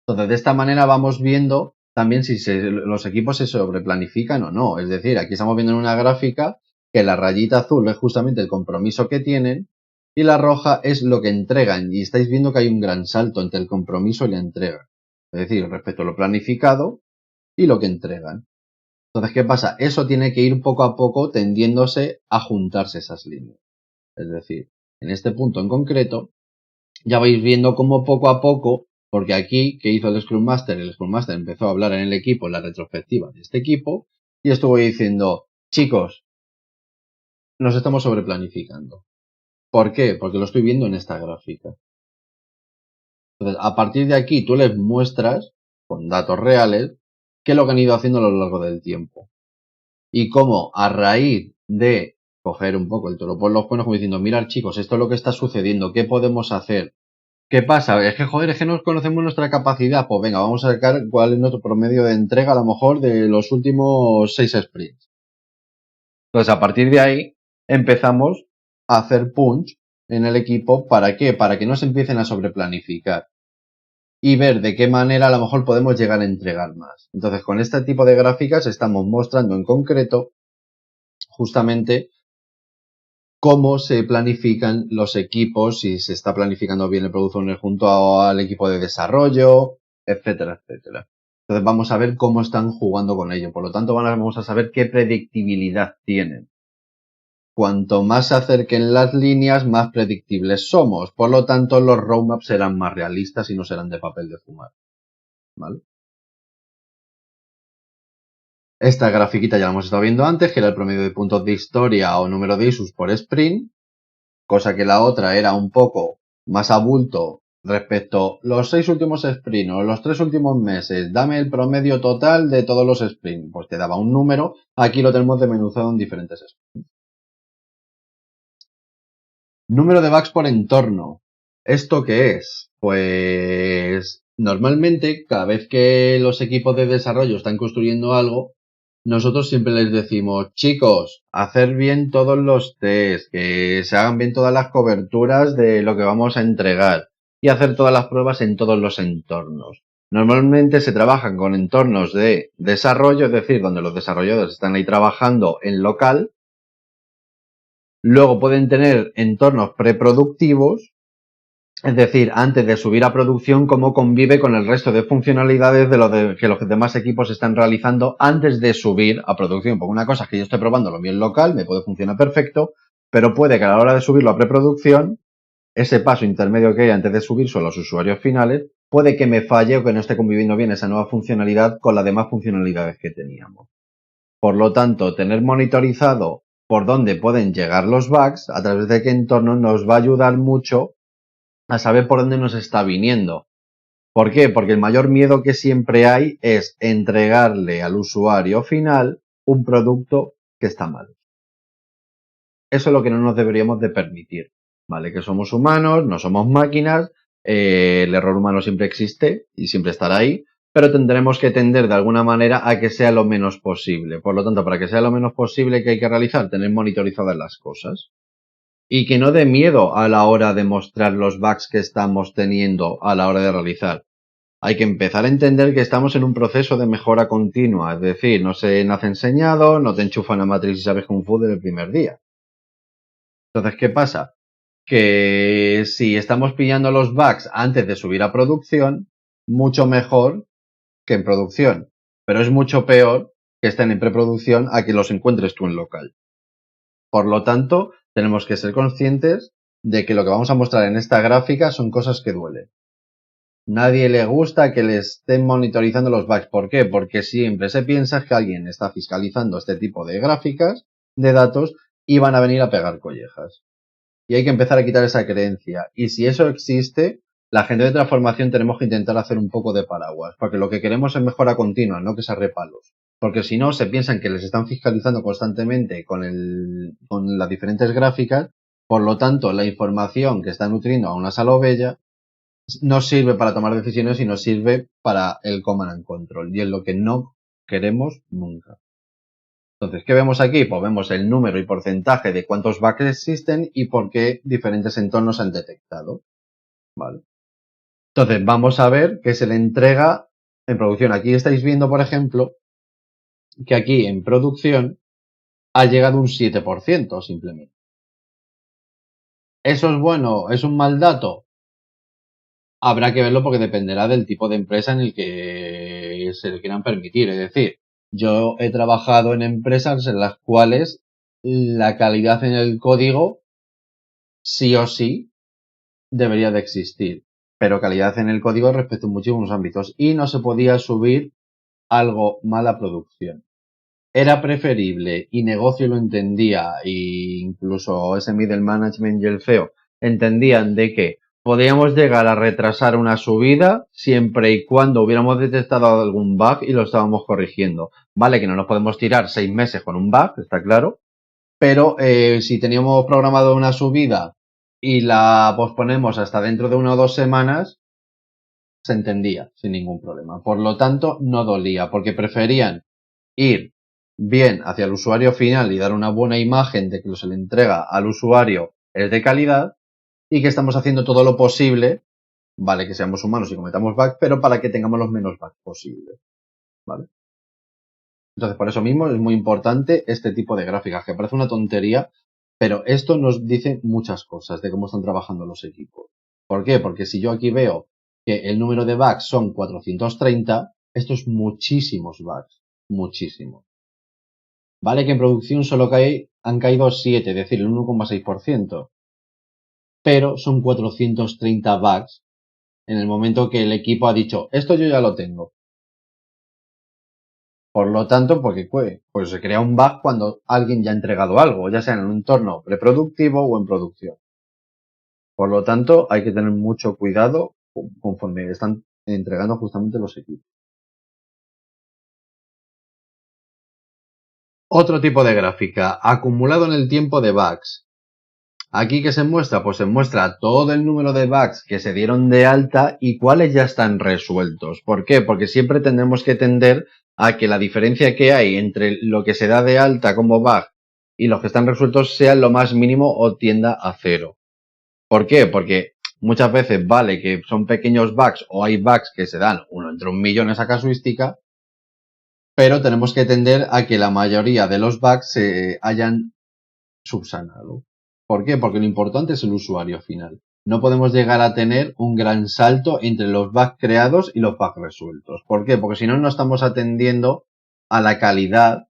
Entonces, de esta manera vamos viendo también si los equipos se sobreplanifican o no. Es decir, aquí estamos viendo en una gráfica que la rayita azul es justamente el compromiso que tienen y la roja es lo que entregan. Y estáis viendo que hay un gran salto entre el compromiso y la entrega. Es decir, respecto a lo planificado y lo que entregan. Entonces, ¿qué pasa? Eso tiene que ir poco a poco tendiéndose a juntarse esas líneas. Es decir, en este punto en concreto, ya vais viendo cómo poco a poco, porque aquí, ¿qué hizo el Scrum Master? El Scrum Master empezó a hablar en el equipo, en la retrospectiva de este equipo, y estuvo diciendo, chicos, nos estamos sobreplanificando. ¿Por qué? Porque lo estoy viendo en esta gráfica. Entonces, a partir de aquí, tú les muestras, con datos reales, qué es lo que han ido haciendo a lo largo del tiempo. Y cómo, a raíz de coger un poco el toro por los cuernos, como diciendo, mirad chicos, esto es lo que está sucediendo, ¿qué podemos hacer? ¿Qué pasa? Es que, joder, es que no conocemos nuestra capacidad. Pues venga, vamos a sacar cuál es nuestro promedio de entrega, a lo mejor, de los últimos 6 sprints. Entonces, a partir de ahí, empezamos a hacer punch en el equipo. ¿Para qué? Para que no se empiecen a sobreplanificar. Y ver de qué manera a lo mejor podemos llegar a entregar más. Entonces, con este tipo de gráficas estamos mostrando en concreto, justamente, cómo se planifican los equipos, si se está planificando bien el Product Owner junto al equipo de desarrollo, etcétera, etcétera. Entonces vamos a ver cómo están jugando con ello. Por lo tanto, vamos a saber qué predictibilidad tienen. Cuanto más se acerquen las líneas, más predictibles somos. Por lo tanto, los roadmaps serán más realistas y no serán de papel de fumar. ¿Vale? Esta grafiquita ya la hemos estado viendo antes, que era el promedio de puntos de historia o número de issues por sprint. Cosa que la otra era un poco más a bulto respecto los 6 últimos sprints o los 3 últimos meses, dame el promedio total de todos los sprints. Pues te daba un número, aquí lo tenemos desmenuzado en diferentes sprints. Número de bugs por entorno. ¿Esto qué es? Pues normalmente cada vez que los equipos de desarrollo están construyendo algo, nosotros siempre les decimos, chicos, hacer bien todos los tests, que se hagan bien todas las coberturas de lo que vamos a entregar y hacer todas las pruebas en todos los entornos. Normalmente se trabajan con entornos de desarrollo, es decir, donde los desarrolladores están ahí trabajando en local. Luego pueden tener entornos preproductivos, es decir, antes de subir a producción, cómo convive con el resto de funcionalidades de lo que los demás equipos están realizando antes de subir a producción. Porque una cosa es que yo estoy probándolo bien local, me puede funcionar perfecto, pero puede que a la hora de subirlo a preproducción, ese paso intermedio que hay antes de subir a los usuarios finales, puede que me falle o que no esté conviviendo bien esa nueva funcionalidad con las demás funcionalidades que teníamos. Por lo tanto, tener monitorizado por dónde pueden llegar los bugs, a través de qué entorno, nos va a ayudar mucho a saber por dónde nos está viniendo. ¿Por qué? Porque el mayor miedo que siempre hay es entregarle al usuario final un producto que está mal. Eso es lo que no nos deberíamos de permitir, ¿vale? Que somos humanos, no somos máquinas, el error humano siempre existe y siempre estará ahí, pero tendremos que tender de alguna manera a que sea lo menos posible. Por lo tanto, para que sea lo menos posible, ¿qué hay que realizar? Tener monitorizadas las cosas. Y que no dé miedo a la hora de mostrar los bugs que estamos teniendo a la hora de realizar. Hay que empezar a entender que estamos en un proceso de mejora continua. Es decir, no se nace enseñado, no te enchufan a Matrix y sabes Kung Fu desde el primer día. Entonces, ¿qué pasa? Que si estamos pillando los bugs antes de subir a producción, mucho mejor que en producción. Pero es mucho peor que estén en preproducción a que los encuentres tú en local. Por lo tanto, tenemos que ser conscientes de que lo que vamos a mostrar en esta gráfica son cosas que duelen. Nadie le gusta que le estén monitorizando los bugs. ¿Por qué? Porque siempre se piensa que alguien está fiscalizando este tipo de gráficas, de datos, y van a venir a pegar collejas. Y hay que empezar a quitar esa creencia. Y si eso existe, la gente de transformación tenemos que intentar hacer un poco de paraguas, porque lo que queremos es mejora continua, no que se repalos. Porque si no, se piensan que les están fiscalizando constantemente con las diferentes gráficas, por lo tanto, la información que está nutriendo a una sala bella no sirve para tomar decisiones, sino sirve para el command and control, y es lo que no queremos nunca. Entonces, ¿qué vemos aquí? Pues vemos el número y porcentaje de cuántos bugs existen y por qué diferentes entornos han detectado. ¿Vale? Entonces, vamos a ver qué se le entrega en producción. Aquí estáis viendo, por ejemplo, que aquí en producción ha llegado un 7% simplemente. ¿Eso es bueno? ¿Es un mal dato? Habrá que verlo porque dependerá del tipo de empresa en el que se le quieran permitir. Es decir, yo he trabajado en empresas en las cuales la calidad en el código sí o sí debería de existir, pero calidad en el código respecto a muchísimos ámbitos y no se podía subir algo mal a producción. Era preferible y negocio lo entendía e incluso ese middle management y el CEO entendían de que podíamos llegar a retrasar una subida siempre y cuando hubiéramos detectado algún bug y lo estábamos corrigiendo. Vale que no nos podemos tirar 6 meses con un bug, está claro, pero si teníamos programado una subida y la posponemos hasta dentro de 1 o 2 semanas, se entendía sin ningún problema. Por lo tanto, no dolía, porque preferían ir bien hacia el usuario final y dar una buena imagen de que se le entrega al usuario es de calidad y que estamos haciendo todo lo posible, vale que seamos humanos y cometamos bugs, pero para que tengamos los menos bugs posibles, ¿vale? Entonces, por eso mismo es muy importante este tipo de gráficas, que parece una tontería, pero esto nos dice muchas cosas de cómo están trabajando los equipos. ¿Por qué? Porque si yo aquí veo que el número de bugs son 430, esto es muchísimos bugs, muchísimos. Vale que en producción solo han caído 7, es decir, el 1,6%, pero son 430 bugs en el momento que el equipo ha dicho, esto yo ya lo tengo. Por lo tanto, porque pues se crea un bug cuando alguien ya ha entregado algo, ya sea en un entorno preproductivo o en producción. Por lo tanto, hay que tener mucho cuidado conforme están entregando justamente los equipos. Otro tipo de gráfica, acumulado en el tiempo de bugs. Aquí que se muestra, pues se muestra todo el número de bugs que se dieron de alta y cuáles ya están resueltos. ¿Por qué? Porque siempre tendremos que tender a que la diferencia que hay entre lo que se da de alta como bug y los que están resueltos sea lo más mínimo o tienda a cero. ¿Por qué? Porque muchas veces vale que son pequeños bugs o hay bugs que se dan uno entre 1 millón esa casuística, pero tenemos que tender a que la mayoría de los bugs se hayan subsanado. ¿Por qué? Porque lo importante es el usuario final. No podemos llegar a tener un gran salto entre los bugs creados y los bugs resueltos. ¿Por qué? Porque si no, no estamos atendiendo a la calidad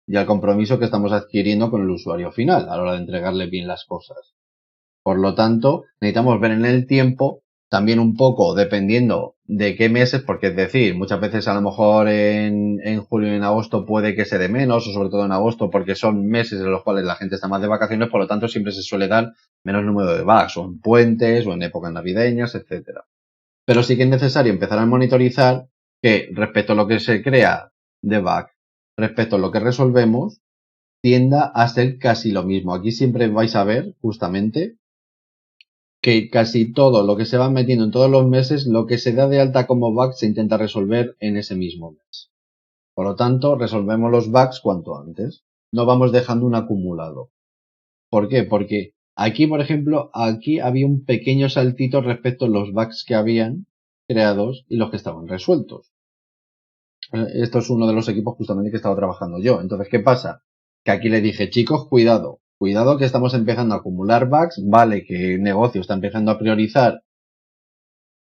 y al compromiso que estamos adquiriendo con el usuario final a la hora de entregarle bien las cosas. Por lo tanto, necesitamos ver en el tiempo, también un poco dependiendo de qué meses, porque es decir, muchas veces a lo mejor en julio y en agosto puede que se dé menos, o sobre todo en agosto, porque son meses en los cuales la gente está más de vacaciones, por lo tanto siempre se suele dar menos número de bugs, o en puentes, o en épocas navideñas, etcétera. Pero sí que es necesario empezar a monitorizar que respecto a lo que se crea de bug, respecto a lo que resolvemos, tienda a ser casi lo mismo. Aquí siempre vais a ver, justamente, que casi todo lo que se va metiendo en todos los meses, lo que se da de alta como bug se intenta resolver en ese mismo mes. Por lo tanto, resolvemos los bugs cuanto antes. No vamos dejando un acumulado. ¿Por qué? Porque aquí, por ejemplo, aquí había un pequeño saltito respecto a los bugs que habían creados y los que estaban resueltos. Esto es uno de los equipos justamente que estaba trabajando yo. Entonces, ¿qué pasa? Que aquí le dije, chicos, cuidado. Cuidado que estamos empezando a acumular bugs. Vale, que el negocio está empezando a priorizar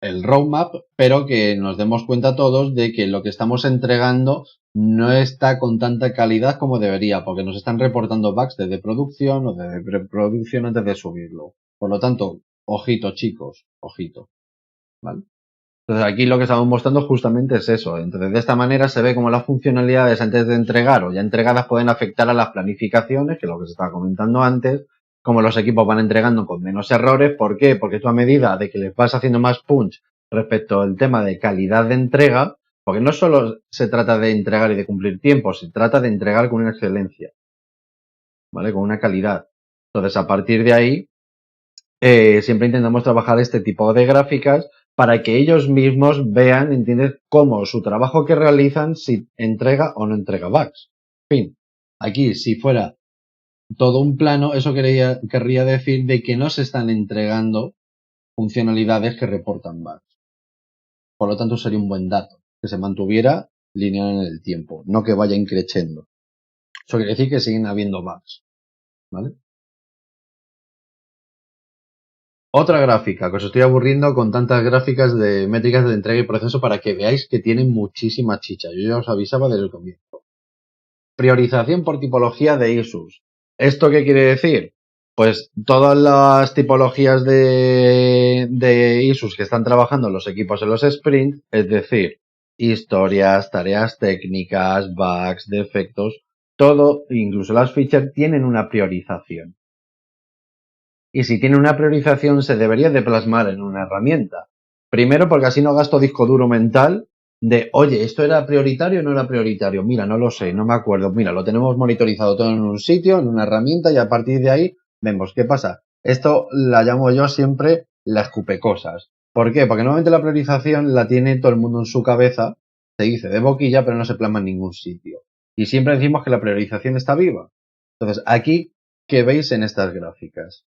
el roadmap, pero que nos demos cuenta todos de que lo que estamos entregando no está con tanta calidad como debería, porque nos están reportando bugs desde producción o desde preproducción antes de subirlo. Por lo tanto, ojito chicos, ojito, ¿vale? Entonces aquí lo que estamos mostrando justamente es eso. Entonces de esta manera se ve cómo las funcionalidades antes de entregar o ya entregadas pueden afectar a las planificaciones, que es lo que se estaba comentando antes, como los equipos van entregando con menos errores. ¿Por qué? Porque tú a medida de que les vas haciendo más punch respecto al tema de calidad de entrega, porque no solo se trata de entregar y de cumplir tiempo, se trata de entregar con una excelencia, ¿vale? Con una calidad. Entonces a partir de ahí siempre intentamos trabajar este tipo de gráficas para que ellos mismos vean, entiendes, cómo su trabajo que realizan, si entrega o no entrega bugs. En fin, aquí si fuera todo un plano, eso querría decir de que no se están entregando funcionalidades que reportan bugs. Por lo tanto, sería un buen dato que se mantuviera lineal en el tiempo, no que vaya increciendo. Eso quiere decir que siguen habiendo bugs, ¿vale? Otra gráfica, que os estoy aburriendo con tantas gráficas de métricas de entrega y proceso para que veáis que tienen muchísima chicha. Yo ya os avisaba desde el comienzo. Priorización por tipología de issues. ¿Esto qué quiere decir? Pues todas las tipologías de issues que están trabajando los equipos en los sprints, es decir, historias, tareas técnicas, bugs, defectos, todo, incluso las features, tienen una priorización. Y si tiene una priorización se debería de plasmar en una herramienta. Primero porque así no gasto disco duro mental de, oye, ¿esto era prioritario o no era prioritario? Mira, no lo sé, no me acuerdo. Mira, lo tenemos monitorizado todo en un sitio, en una herramienta y a partir de ahí vemos qué pasa. Esto la llamo yo siempre la escupe cosas. ¿Por qué? Porque normalmente la priorización la tiene todo el mundo en su cabeza, se dice de boquilla, pero no se plasma en ningún sitio. Y siempre decimos que la priorización está viva. Entonces, aquí, ¿qué veis en estas gráficas?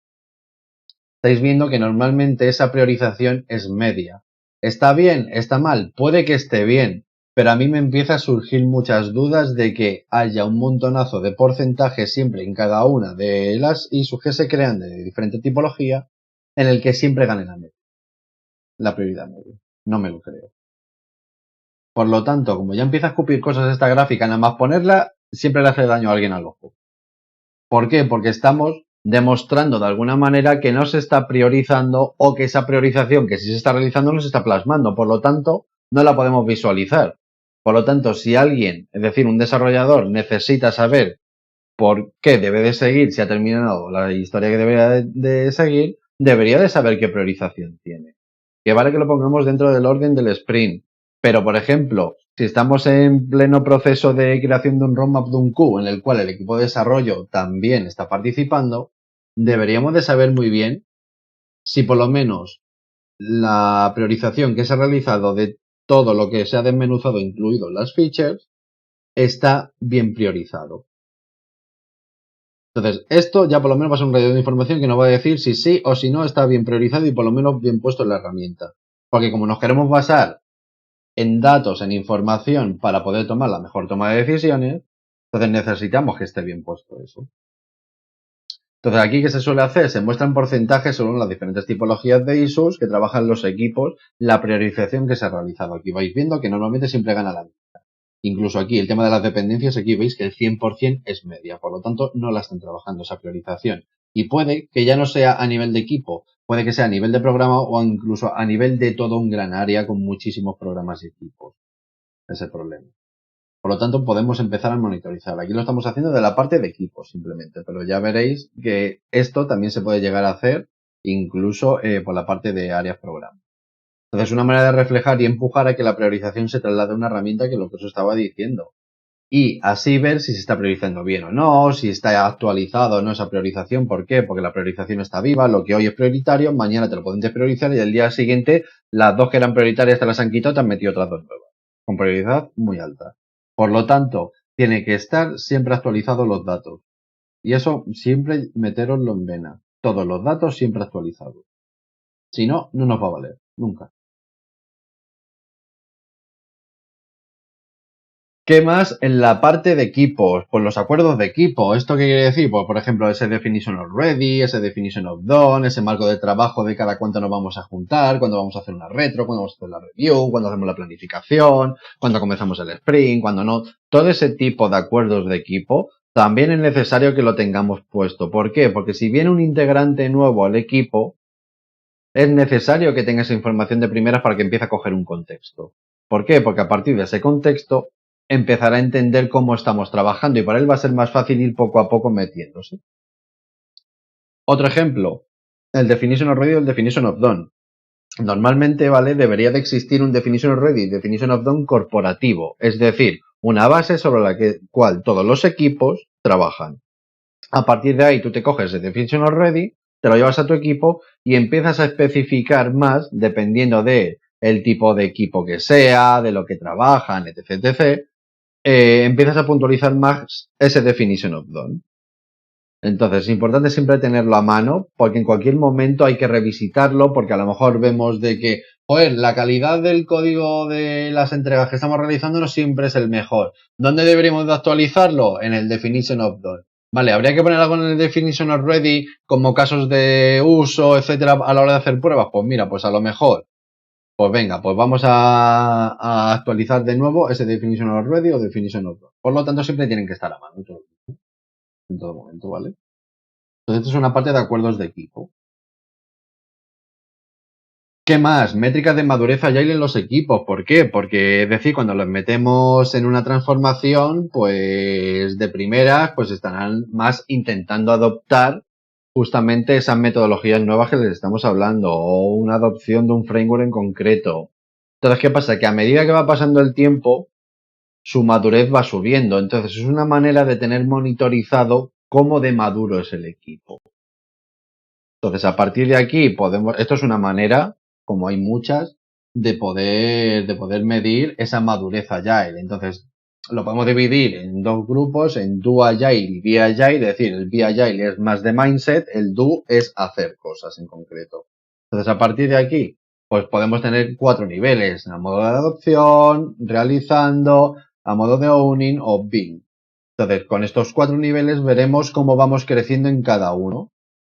Estáis viendo que normalmente esa priorización es media. ¿Está bien? ¿Está mal? Puede que esté bien, pero a mí me empieza a surgir muchas dudas de que haya un montonazo de porcentajes siempre en cada una de las issues que se crean de diferente tipología en el que siempre gane la media. La prioridad media. No me lo creo. Por lo tanto, como ya empieza a escupir cosas esta gráfica, nada más ponerla, siempre le hace daño a alguien al ojo. ¿Por qué? Porque estamos demostrando de alguna manera que no se está priorizando o que esa priorización que sí se está realizando no se está plasmando. Por lo tanto, no la podemos visualizar. Por lo tanto, si alguien, es decir, un desarrollador, necesita saber por qué debe de seguir, si ha terminado la historia que debería de seguir, debería de saber qué priorización tiene. Que vale que lo pongamos dentro del orden del sprint. Pero, por ejemplo, si estamos en pleno proceso de creación de un roadmap de un Q en el cual el equipo de desarrollo también está participando, deberíamos de saber muy bien si por lo menos la priorización que se ha realizado de todo lo que se ha desmenuzado, incluido las features, está bien priorizado. Entonces, esto ya por lo menos va a ser un radio de información que nos va a decir si sí o si no está bien priorizado y por lo menos bien puesto en la herramienta. Porque como nos queremos basar en datos, en información para poder tomar la mejor toma de decisiones, entonces necesitamos que esté bien puesto eso. Entonces aquí, ¿qué se suele hacer? Se muestran porcentajes según las diferentes tipologías de issues que trabajan los equipos, la priorización que se ha realizado. Aquí vais viendo que normalmente siempre gana la media. Incluso aquí, el tema de las dependencias, aquí veis que el 100% es media. Por lo tanto, no la están trabajando esa priorización. Y puede que ya no sea a nivel de equipo, puede que sea a nivel de programa o incluso a nivel de todo un gran área con muchísimos programas y equipos. Ese es el problema. Por lo tanto, podemos empezar a monitorizar. Aquí lo estamos haciendo de la parte de equipos simplemente, pero ya veréis que esto también se puede llegar a hacer incluso por la parte de áreas programa. Entonces, una manera de reflejar y empujar a que la priorización se traslade a una herramienta que es lo que os estaba diciendo. Y así ver si se está priorizando bien o no, si está actualizado o no esa priorización. ¿Por qué? Porque la priorización está viva, lo que hoy es prioritario, mañana te lo pueden despriorizar y el día siguiente las dos que eran prioritarias te las han quitado y te han metido otras dos nuevas. Con prioridad muy alta. Por lo tanto, tiene que estar siempre actualizados los datos. Y eso siempre meteroslo en vena. Todos los datos siempre actualizados. Si no, no nos va a valer. Nunca. ¿Qué más en la parte de equipos? Pues los acuerdos de equipo. ¿Esto qué quiere decir? Pues por ejemplo, ese definition of ready, ese definition of done, ese marco de trabajo de cada cuánto nos vamos a juntar, cuándo vamos a hacer una retro, cuándo vamos a hacer la review, cuándo hacemos la planificación, cuándo comenzamos el sprint, cuándo no. Todo ese tipo de acuerdos de equipo también es necesario que lo tengamos puesto. ¿Por qué? Porque si viene un integrante nuevo al equipo, es necesario que tenga esa información de primeras para que empiece a coger un contexto. ¿Por qué? Porque a partir de ese contexto empezará a entender cómo estamos trabajando y para él va a ser más fácil ir poco a poco metiéndose. Otro ejemplo, el definition of ready o el definition of done. Normalmente, ¿vale? Debería de existir un definition of ready y definition of done corporativo, es decir, una base sobre la cual todos los equipos trabajan. A partir de ahí tú te coges el definition of ready, te lo llevas a tu equipo y empiezas a especificar más dependiendo de el tipo de equipo que sea, de lo que trabajan, etc, etc. Empiezas a puntualizar más ese definition of done. Entonces, es importante siempre tenerlo a mano, porque en cualquier momento hay que revisitarlo, porque a lo mejor vemos de que, joder, la calidad del código de las entregas que estamos realizando no siempre es el mejor. ¿Dónde deberíamos de actualizarlo? En el definition of done. Vale, habría que poner algo en el definition of ready como casos de uso, etcétera, a la hora de hacer pruebas. Pues mira, pues a lo mejor, pues venga, pues vamos a actualizar de nuevo ese definition of ready o definition of done. Por lo tanto, siempre tienen que estar a mano en todo momento, ¿vale? Entonces, esto es una parte de acuerdos de equipo. ¿Qué más? Métricas de madurez agile en los equipos. ¿Por qué? Porque, es decir, cuando los metemos en una transformación, pues de primeras, pues estarán más intentando adoptar justamente esas metodologías nuevas que les estamos hablando, o una adopción de un framework en concreto. Entonces, ¿qué pasa? Que a medida que va pasando el tiempo, su madurez va subiendo. Entonces, es una manera de tener monitorizado cómo de maduro es el equipo. Entonces, a partir de aquí podemos, esto es una manera, como hay muchas, de poder medir esa madurez agile. Entonces, lo podemos dividir en dos grupos, en Do Agile y Be Agile, es decir, el Be Agile es más de mindset, el Do es hacer cosas en concreto. Entonces, a partir de aquí, pues podemos tener 4 niveles, a modo de adopción, realizando, a modo de owning o being. Entonces, con estos 4 niveles veremos cómo vamos creciendo en cada uno,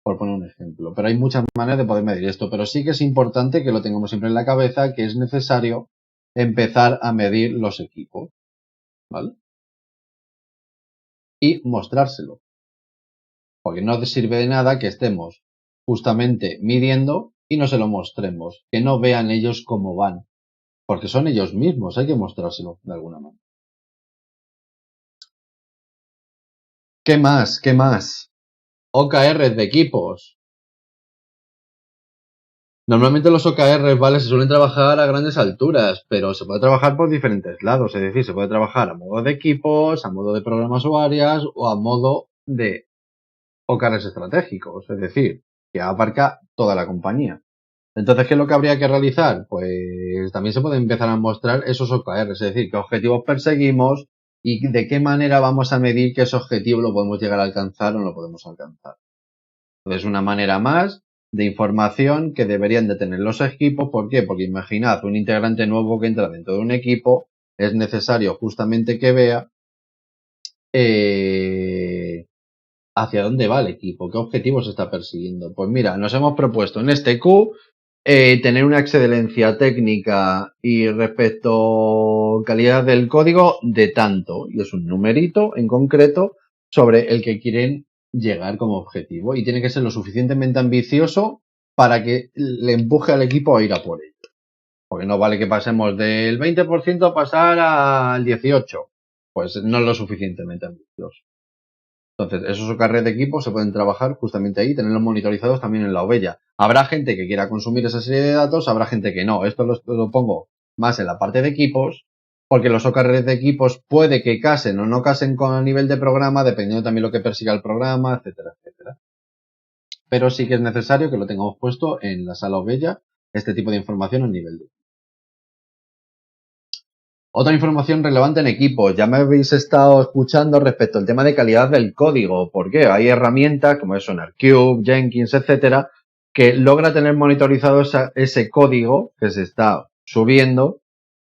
por poner un ejemplo. Pero hay muchas maneras de poder medir esto, pero sí que es importante que lo tengamos siempre en la cabeza, que es necesario empezar a medir los equipos, ¿vale? Y mostrárselo. Porque no te sirve de nada que estemos justamente midiendo y no se lo mostremos, que no vean ellos cómo van, porque son ellos mismos, hay que mostrárselo de alguna manera. ¿Qué más? ¿Qué más? OKRs de equipos. Normalmente los OKRs, ¿vale? Se suelen trabajar a grandes alturas, pero se puede trabajar por diferentes lados. Es decir, se puede trabajar a modo de equipos, a modo de programas o áreas o a modo de OKRs estratégicos. Es decir, que abarca toda la compañía. Entonces, ¿qué es lo que habría que realizar? Pues también se pueden empezar a mostrar esos OKRs, es decir, qué objetivos perseguimos y de qué manera vamos a medir que ese objetivo lo podemos llegar a alcanzar o no lo podemos alcanzar. Entonces, una manera más de información que deberían de tener los equipos. ¿Por qué? Porque imaginad un integrante nuevo que entra dentro de un equipo, es necesario justamente que vea hacia dónde va el equipo, qué objetivos está persiguiendo. Pues mira, nos hemos propuesto en este Q tener una excelencia técnica y respecto calidad del código de tanto, y es un numerito en concreto sobre el que quieren llegar como objetivo, y tiene que ser lo suficientemente ambicioso para que le empuje al equipo a ir a por ello. Porque no vale que pasemos del 20% a pasar al 18%, pues no es lo suficientemente ambicioso. Entonces, esos OKR de equipo se pueden trabajar justamente ahí, tenerlos monitorizados también en la Ovella. Habrá gente que quiera consumir esa serie de datos, habrá gente que no. Esto lo pongo más en la parte de equipos, porque los OKR de equipos puede que casen o no casen con el nivel de programa, dependiendo también lo que persiga el programa, etcétera, etcétera. Pero sí que es necesario que lo tengamos puesto en la sala Ovella, este tipo de información a nivel de. Otra información relevante en equipos. Ya me habéis estado escuchando respecto al tema de calidad del código. ¿Por qué? Hay herramientas como es SonarQube, Jenkins, etcétera, que logra tener monitorizado ese código que se está subiendo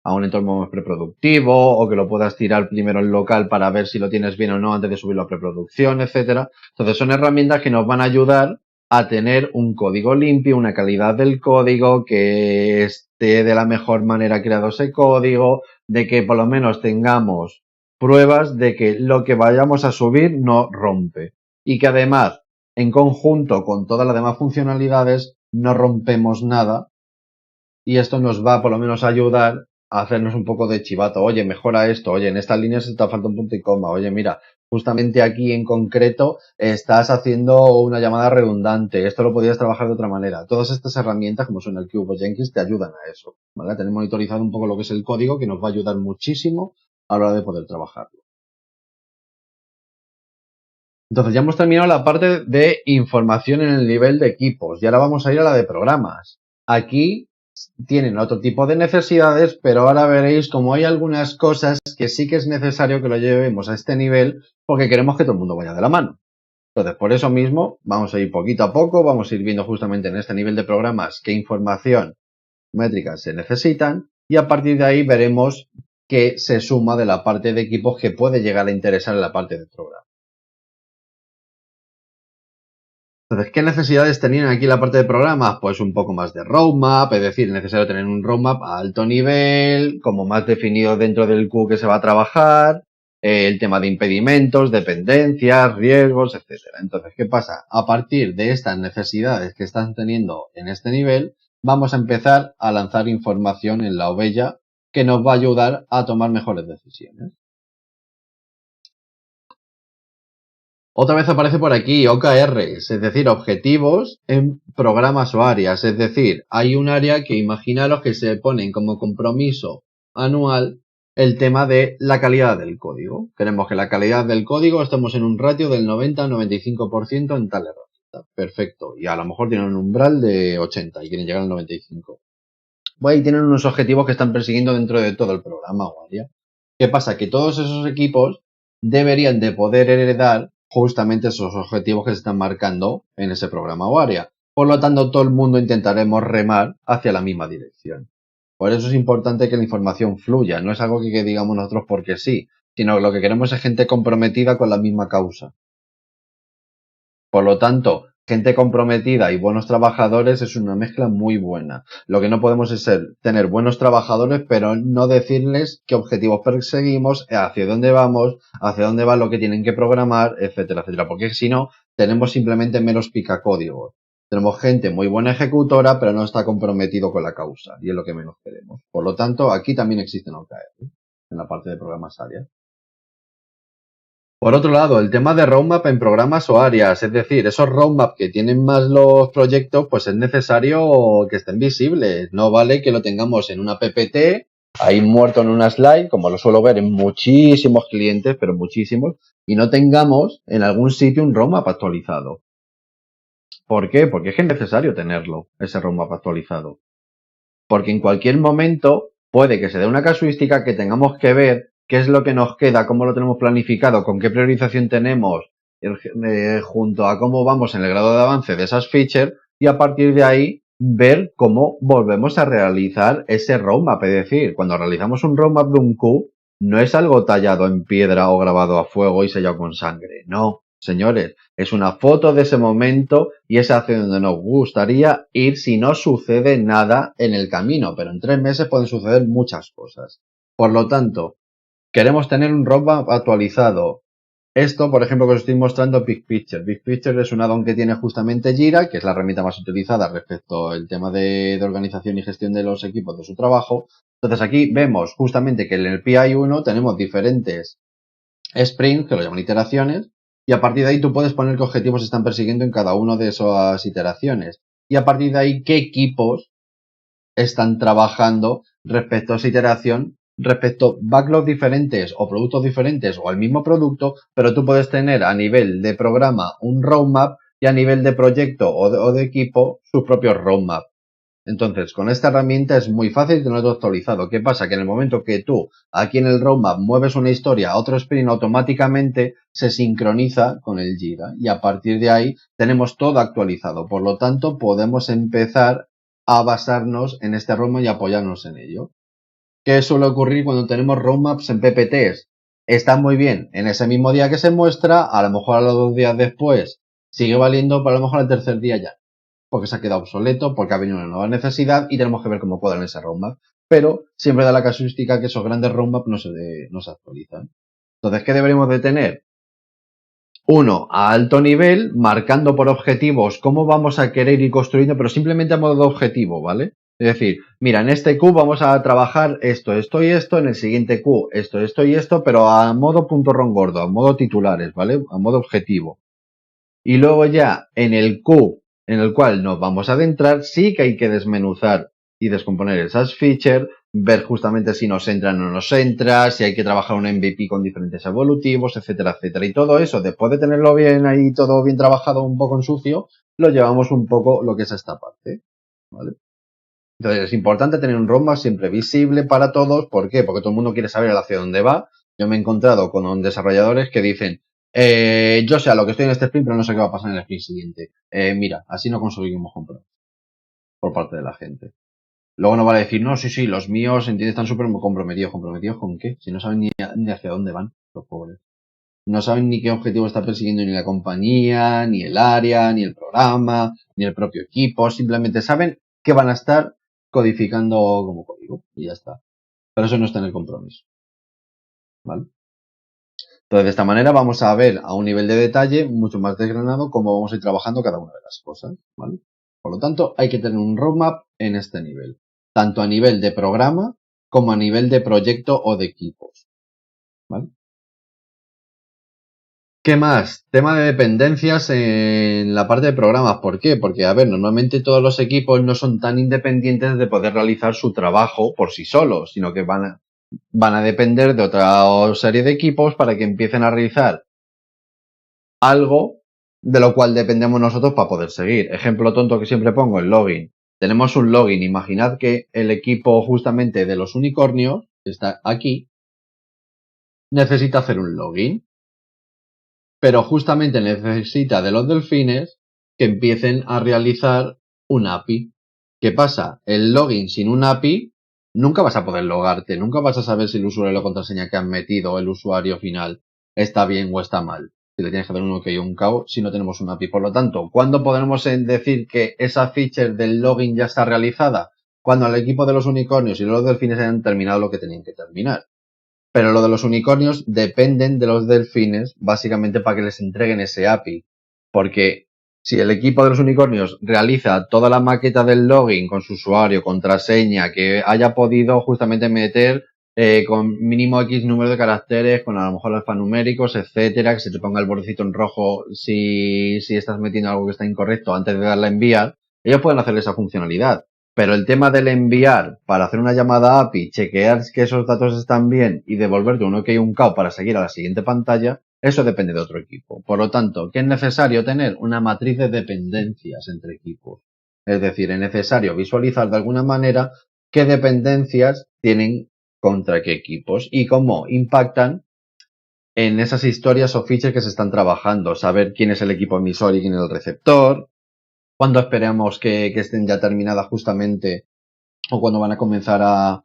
a un entorno más preproductivo, o que lo puedas tirar primero en local para ver si lo tienes bien o no antes de subirlo a preproducción, etcétera. Entonces son herramientas que nos van a ayudar a tener un código limpio, una calidad del código, que esté de la mejor manera creado ese código, de que por lo menos tengamos pruebas de que lo que vayamos a subir no rompe. Y que además, en conjunto con todas las demás funcionalidades, no rompemos nada. Y esto nos va por lo menos a ayudar a hacernos un poco de chivato. Oye, mejora esto. Oye, en estas líneas está falta un punto y coma. Oye, mira, justamente aquí en concreto estás haciendo una llamada redundante. Esto lo podrías trabajar de otra manera. Todas estas herramientas, como son el Cube o Jenkins, te ayudan a eso, ¿vale? A tener monitorizado un poco lo que es el código, que nos va a ayudar muchísimo a la hora de poder trabajarlo. Entonces ya hemos terminado la parte de información en el nivel de equipos y ahora vamos a ir a la de programas. Aquí tienen otro tipo de necesidades, pero ahora veréis como hay algunas cosas que sí que es necesario que lo llevemos a este nivel porque queremos que todo el mundo vaya de la mano. Entonces, por eso mismo, vamos a ir poquito a poco, vamos a ir viendo justamente en este nivel de programas qué información métricas se necesitan y a partir de ahí veremos qué se suma de la parte de equipos que puede llegar a interesar en la parte de programa. Entonces, ¿qué necesidades tenían aquí la parte de programas? Pues un poco más de roadmap, es decir, es necesario tener un roadmap a alto nivel, como más definido dentro del Q que se va a trabajar, el tema de impedimentos, dependencias, riesgos, etcétera. Entonces, ¿qué pasa? A partir de estas necesidades que están teniendo en este nivel, vamos a empezar a lanzar información en la ovella que nos va a ayudar a tomar mejores decisiones. Otra vez aparece por aquí OKRs, es decir, objetivos en programas o áreas. Es decir, hay un área que imaginaros que se ponen como compromiso anual el tema de la calidad del código. Queremos que la calidad del código estemos en un ratio del 90-95% en tal herramienta. Perfecto. Y a lo mejor tienen un umbral de 80 y quieren llegar al 95. Pues ahí tienen unos objetivos que están persiguiendo dentro de todo el programa o área. ¿Qué pasa? Que todos esos equipos deberían de poder heredar justamente esos objetivos que se están marcando en ese programa o área. Por lo tanto, todo el mundo intentaremos remar hacia la misma dirección. Por eso es importante que la información fluya. No es algo que digamos nosotros porque sí, sino que lo que queremos es gente comprometida con la misma causa. Por lo tanto, gente comprometida y buenos trabajadores es una mezcla muy buena. Lo que no podemos es tener buenos trabajadores, pero no decirles qué objetivos perseguimos, hacia dónde vamos, hacia dónde va lo que tienen que programar, etcétera, etcétera. Porque si no, tenemos simplemente meros picacódigos. Tenemos gente muy buena ejecutora, pero no está comprometido con la causa, y es lo que menos queremos. Por lo tanto, aquí también existen OKR, en la parte de programas áreas. Por otro lado, el tema de roadmap en programas o áreas, es decir, esos roadmap que tienen más los proyectos, pues es necesario que estén visibles. No vale que lo tengamos en una PPT, ahí muerto en una slide, como lo suelo ver en muchísimos clientes, pero muchísimos, y no tengamos en algún sitio un roadmap actualizado. ¿Por qué? Porque es que es necesario tenerlo, ese roadmap actualizado. Porque en cualquier momento puede que se dé una casuística que tengamos que ver qué es lo que nos queda, cómo lo tenemos planificado, con qué priorización tenemos, junto a cómo vamos en el grado de avance de esas features y a partir de ahí ver cómo volvemos a realizar ese roadmap. Es decir, cuando realizamos un roadmap de un Q, no es algo tallado en piedra o grabado a fuego y sellado con sangre. No, señores, es una foto de ese momento y es hacia donde nos gustaría ir si no sucede nada en el camino, pero en 3 meses pueden suceder muchas cosas. Por lo tanto, queremos tener un roadmap actualizado. Esto, por ejemplo, que os estoy mostrando Big Picture. Big Picture es un add-on que tiene justamente Jira, que es la herramienta más utilizada respecto al tema de organización y gestión de los equipos de su trabajo. Entonces aquí vemos justamente que en el PI1 tenemos diferentes sprints, que lo llaman iteraciones, y a partir de ahí tú puedes poner qué objetivos están persiguiendo en cada una de esas iteraciones. Y a partir de ahí qué equipos están trabajando respecto a esa iteración, respecto a backlogs diferentes o productos diferentes o al mismo producto, pero tú puedes tener a nivel de programa un roadmap y a nivel de proyecto o de equipo sus propios roadmap. Entonces, con esta herramienta es muy fácil tenerlo actualizado. ¿Qué pasa? Que en el momento que tú aquí en el roadmap mueves una historia a otro sprint, automáticamente se sincroniza con el Jira y a partir de ahí tenemos todo actualizado. Por lo tanto, podemos empezar a basarnos en este roadmap y apoyarnos en ello. ¿Qué suele ocurrir cuando tenemos roadmaps en PPTs? Está muy bien en ese mismo día que se muestra, a lo mejor a los 2 días después sigue valiendo, pero a lo mejor al tercer día ya porque se ha quedado obsoleto, porque ha venido una nueva necesidad y tenemos que ver cómo cuadran ese roadmap. Pero siempre da la casuística que esos grandes roadmaps no se actualizan. Entonces, ¿qué deberíamos de tener? Uno, a alto nivel, marcando por objetivos cómo vamos a querer ir construyendo, pero simplemente a modo de objetivo, ¿vale? Es decir, mira, en este Q vamos a trabajar esto, esto y esto, en el siguiente Q esto y esto, pero a modo punto ron gordo, a modo titulares, ¿vale? A modo objetivo. Y luego ya en el Q en el cual nos vamos a adentrar, sí que hay que desmenuzar y descomponer esas features, ver justamente si nos entra o no nos entra, si hay que trabajar un MVP con diferentes evolutivos, etcétera, etcétera. Y todo eso, después de tenerlo bien ahí, todo bien trabajado, un poco en sucio, lo llevamos un poco lo que es esta parte, ¿vale? Entonces es importante tener un roadmap siempre visible para todos. ¿Por qué? Porque todo el mundo quiere saber hacia dónde va. Yo me he encontrado con desarrolladores que dicen, yo sé a lo que estoy en este sprint, pero no sé qué va a pasar en el sprint siguiente. Mira, así no conseguimos comprar por parte de la gente. Luego no vale decir, no, sí, los míos, entiendes, están súper comprometidos. ¿Comprometidos con qué? Si no saben ni hacia dónde van, los pobres. No saben ni qué objetivo está persiguiendo ni la compañía, ni el área, ni el programa, ni el propio equipo. Simplemente saben que van a estar codificando como código y ya está. Pero eso no está en el compromiso. ¿Vale? Entonces, de esta manera vamos a ver a un nivel de detalle mucho más desgranado cómo vamos a ir trabajando cada una de las cosas. ¿Vale? Por lo tanto, hay que tener un roadmap en este nivel. Tanto a nivel de programa como a nivel de proyecto o de equipos. ¿Vale? ¿Qué más? Tema de dependencias en la parte de programas. ¿Por qué? Porque, a ver, normalmente todos los equipos no son tan independientes de poder realizar su trabajo por sí solos, sino que van a depender de otra serie de equipos para que empiecen a realizar algo de lo cual dependemos nosotros para poder seguir. Ejemplo tonto que siempre pongo, el login. Tenemos un login. Imaginad que el equipo justamente de los unicornios, que está aquí, necesita hacer un login. Pero justamente necesita de los delfines que empiecen a realizar un API. ¿Qué pasa? El login sin un API nunca vas a poder logarte, nunca vas a saber si el usuario y la contraseña que han metido el usuario final está bien o está mal. Si le tienes que dar un OK y un KO si no tenemos un API. Por lo tanto, ¿cuándo podremos decir que esa feature del login ya está realizada? Cuando el equipo de los unicornios y los delfines hayan terminado lo que tenían que terminar. Pero lo de los unicornios dependen de los delfines, básicamente para que les entreguen ese API. Porque si el equipo de los unicornios realiza toda la maqueta del login con su usuario, contraseña, que haya podido justamente meter con mínimo X número de caracteres, con a lo mejor alfanuméricos, etcétera, que se te ponga el bordecito en rojo si estás metiendo algo que está incorrecto antes de darle a enviar, ellos pueden hacer esa funcionalidad. Pero el tema del enviar para hacer una llamada API, chequear que esos datos están bien y devolverte un OK y un KO para seguir a la siguiente pantalla, eso depende de otro equipo. Por lo tanto, ¿qué es necesario tener? Una matriz de dependencias entre equipos. Es decir, es necesario visualizar de alguna manera qué dependencias tienen contra qué equipos y cómo impactan en esas historias o features que se están trabajando. Saber quién es el equipo emisor y quién es el receptor, cuándo esperamos que estén ya terminadas justamente o cuando van a comenzar a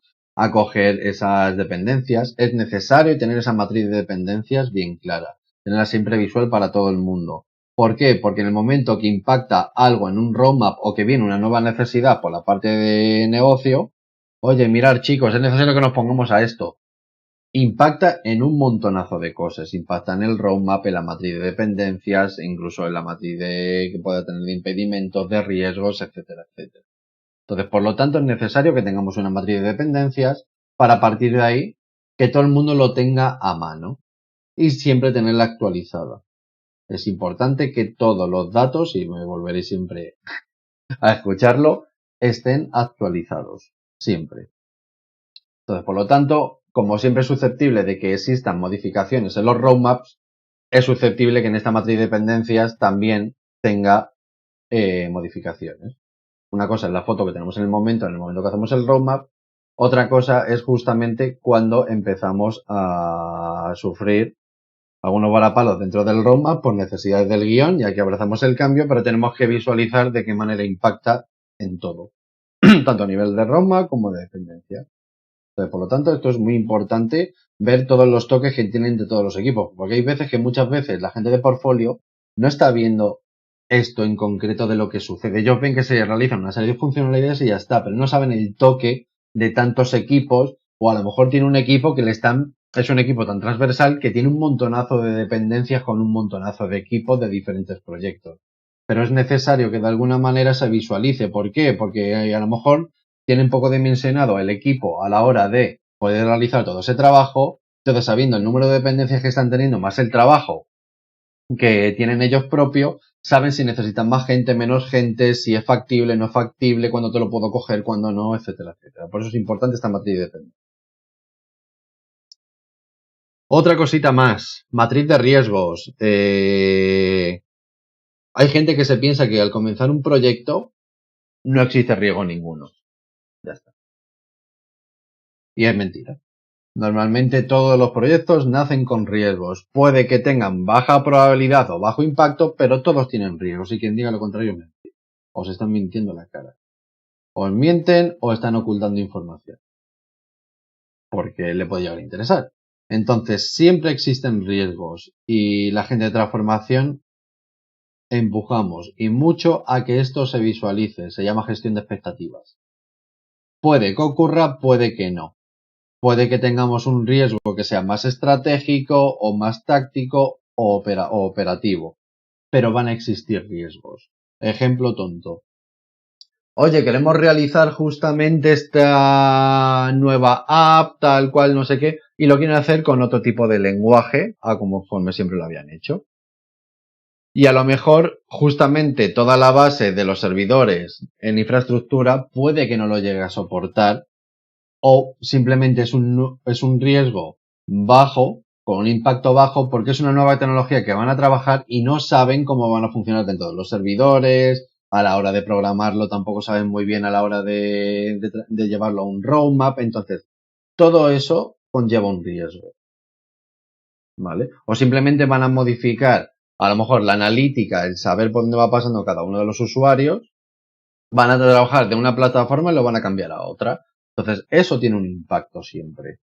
coger esas dependencias. Es necesario tener esa matriz de dependencias bien clara, tenerla siempre visual para todo el mundo. ¿Por qué? Porque en el momento que impacta algo en un roadmap o que viene una nueva necesidad por la parte de negocio, oye, mirar chicos, es necesario que nos pongamos a esto. Impacta en un montonazo de cosas. Impacta en el roadmap, en la matriz de dependencias, incluso en la matriz que pueda tener de impedimentos, de riesgos, etcétera, etcétera. Entonces, por lo tanto, es necesario que tengamos una matriz de dependencias para partir de ahí que todo el mundo lo tenga a mano y siempre tenerla actualizada. Es importante que todos los datos, y me volveré siempre a escucharlo, estén actualizados. Siempre. Entonces, por lo tanto, como siempre es susceptible de que existan modificaciones en los roadmaps, es susceptible que en esta matriz de dependencias también tenga modificaciones. Una cosa es la foto que tenemos en el momento que hacemos el roadmap. Otra cosa es justamente cuando empezamos a sufrir algunos varapalos dentro del roadmap por necesidades del guión, ya que abrazamos el cambio, pero tenemos que visualizar de qué manera impacta en todo, tanto a nivel de roadmap como de dependencia. Entonces, por lo tanto, esto es muy importante ver todos los toques que tienen de todos los equipos, porque hay veces que muchas veces la gente de portfolio no está viendo esto en concreto de lo que sucede. Ellos ven que se realizan una serie de funcionalidades y ya está, pero no saben el toque de tantos equipos, o a lo mejor tiene un equipo que es un equipo tan transversal que tiene un montonazo de dependencias con un montonazo de equipos de diferentes proyectos. Pero es necesario que de alguna manera se visualice. ¿Por qué? Porque a lo mejor tienen poco dimensionado el equipo a la hora de poder realizar todo ese trabajo. Entonces, sabiendo el número de dependencias que están teniendo, más el trabajo que tienen ellos propio, saben si necesitan más gente, menos gente, si es factible, no es factible, cuándo te lo puedo coger, cuándo no, etcétera, etcétera. Por eso es importante esta matriz de dependencia. Otra cosita más, matriz de riesgos. Hay gente que se piensa que al comenzar un proyecto no existe riesgo ninguno. Ya está. Y es mentira. Normalmente todos los proyectos nacen con riesgos. Puede que tengan baja probabilidad o bajo impacto, pero todos tienen riesgos. Y quien diga lo contrario, mentira. Os están mintiendo la cara. os mienten o están ocultando información. Porque le puede llegar a interesar. Entonces, siempre existen riesgos y la gente de transformación empujamos y mucho a que esto se visualice. Se llama gestión de expectativas. Puede que ocurra, puede que no. Puede que tengamos un riesgo que sea más estratégico o más táctico o operativo. Pero van a existir riesgos. Ejemplo tonto. Oye, queremos realizar justamente esta nueva app, tal cual, no sé qué, y lo quieren hacer con otro tipo de lenguaje, a conforme siempre lo habían hecho. Y a lo mejor, justamente toda la base de los servidores en infraestructura puede que no lo llegue a soportar, o simplemente es un riesgo bajo, con un impacto bajo, porque es una nueva tecnología que van a trabajar y no saben cómo van a funcionar dentro de los servidores. A la hora de programarlo tampoco saben muy bien a la hora de llevarlo a un roadmap. Entonces, todo eso conlleva un riesgo, ¿vale? O simplemente van a modificar, a lo mejor, la analítica, el saber por dónde va pasando cada uno de los usuarios. Van a trabajar de una plataforma y lo van a cambiar a otra. Entonces, eso tiene un impacto siempre,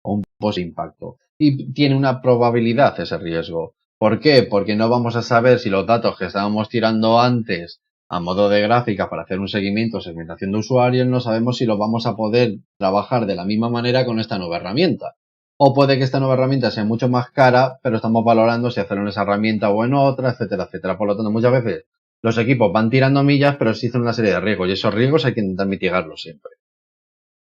o un post-impacto. Y tiene una probabilidad ese riesgo. ¿Por qué? Porque no vamos a saber si los datos que estábamos tirando antes a modo de gráfica para hacer un seguimiento o segmentación de usuarios, no sabemos si lo vamos a poder trabajar de la misma manera con esta nueva herramienta. O puede que esta nueva herramienta sea mucho más cara, pero estamos valorando si hacerlo en esa herramienta o en otra, etcétera, etcétera. Por lo tanto, muchas veces los equipos van tirando millas, pero existen una serie de riesgos y esos riesgos hay que intentar mitigarlos siempre.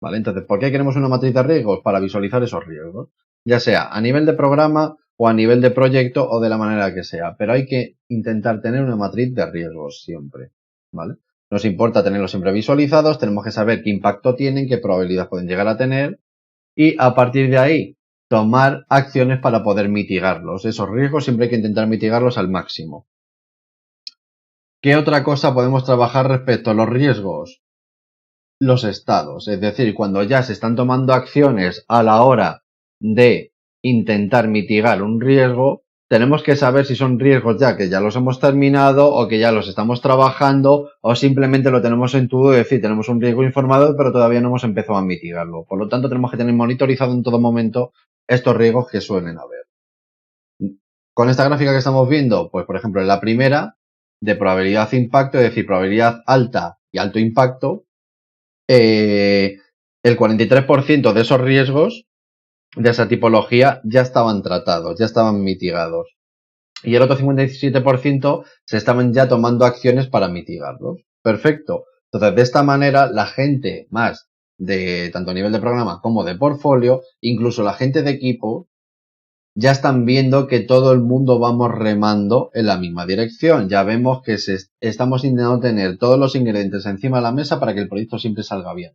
¿Vale? Entonces, ¿por qué queremos una matriz de riesgos? Para visualizar esos riesgos. Ya sea a nivel de programa o a nivel de proyecto o de la manera que sea. Pero hay que intentar tener una matriz de riesgos siempre. ¿Vale? Nos importa tenerlos siempre visualizados, tenemos que saber qué impacto tienen, qué probabilidad pueden llegar a tener y a partir de ahí tomar acciones para poder mitigarlos. Esos riesgos siempre hay que intentar mitigarlos al máximo. ¿Qué otra cosa podemos trabajar respecto a los riesgos? Los estados, es decir, cuando ya se están tomando acciones a la hora de intentar mitigar un riesgo, tenemos que saber si son riesgos ya que ya los hemos terminado o que ya los estamos trabajando o simplemente lo tenemos en todo, es decir, tenemos un riesgo informado pero todavía no hemos empezado a mitigarlo. Por lo tanto, tenemos que tener monitorizado en todo momento estos riesgos que suelen haber. Con esta gráfica que estamos viendo, pues por ejemplo en la primera, de probabilidad impacto, es decir, probabilidad alta y alto impacto, el 43% de esos riesgos de esa tipología ya estaban tratados, ya estaban mitigados. Y el otro 57% se estaban ya tomando acciones para mitigarlos. Perfecto. Entonces, de esta manera, la gente más de tanto a nivel de programa como de portfolio, incluso la gente de equipo, ya están viendo que todo el mundo vamos remando en la misma dirección. Ya vemos que estamos intentando tener todos los ingredientes encima de la mesa para que el proyecto siempre salga bien.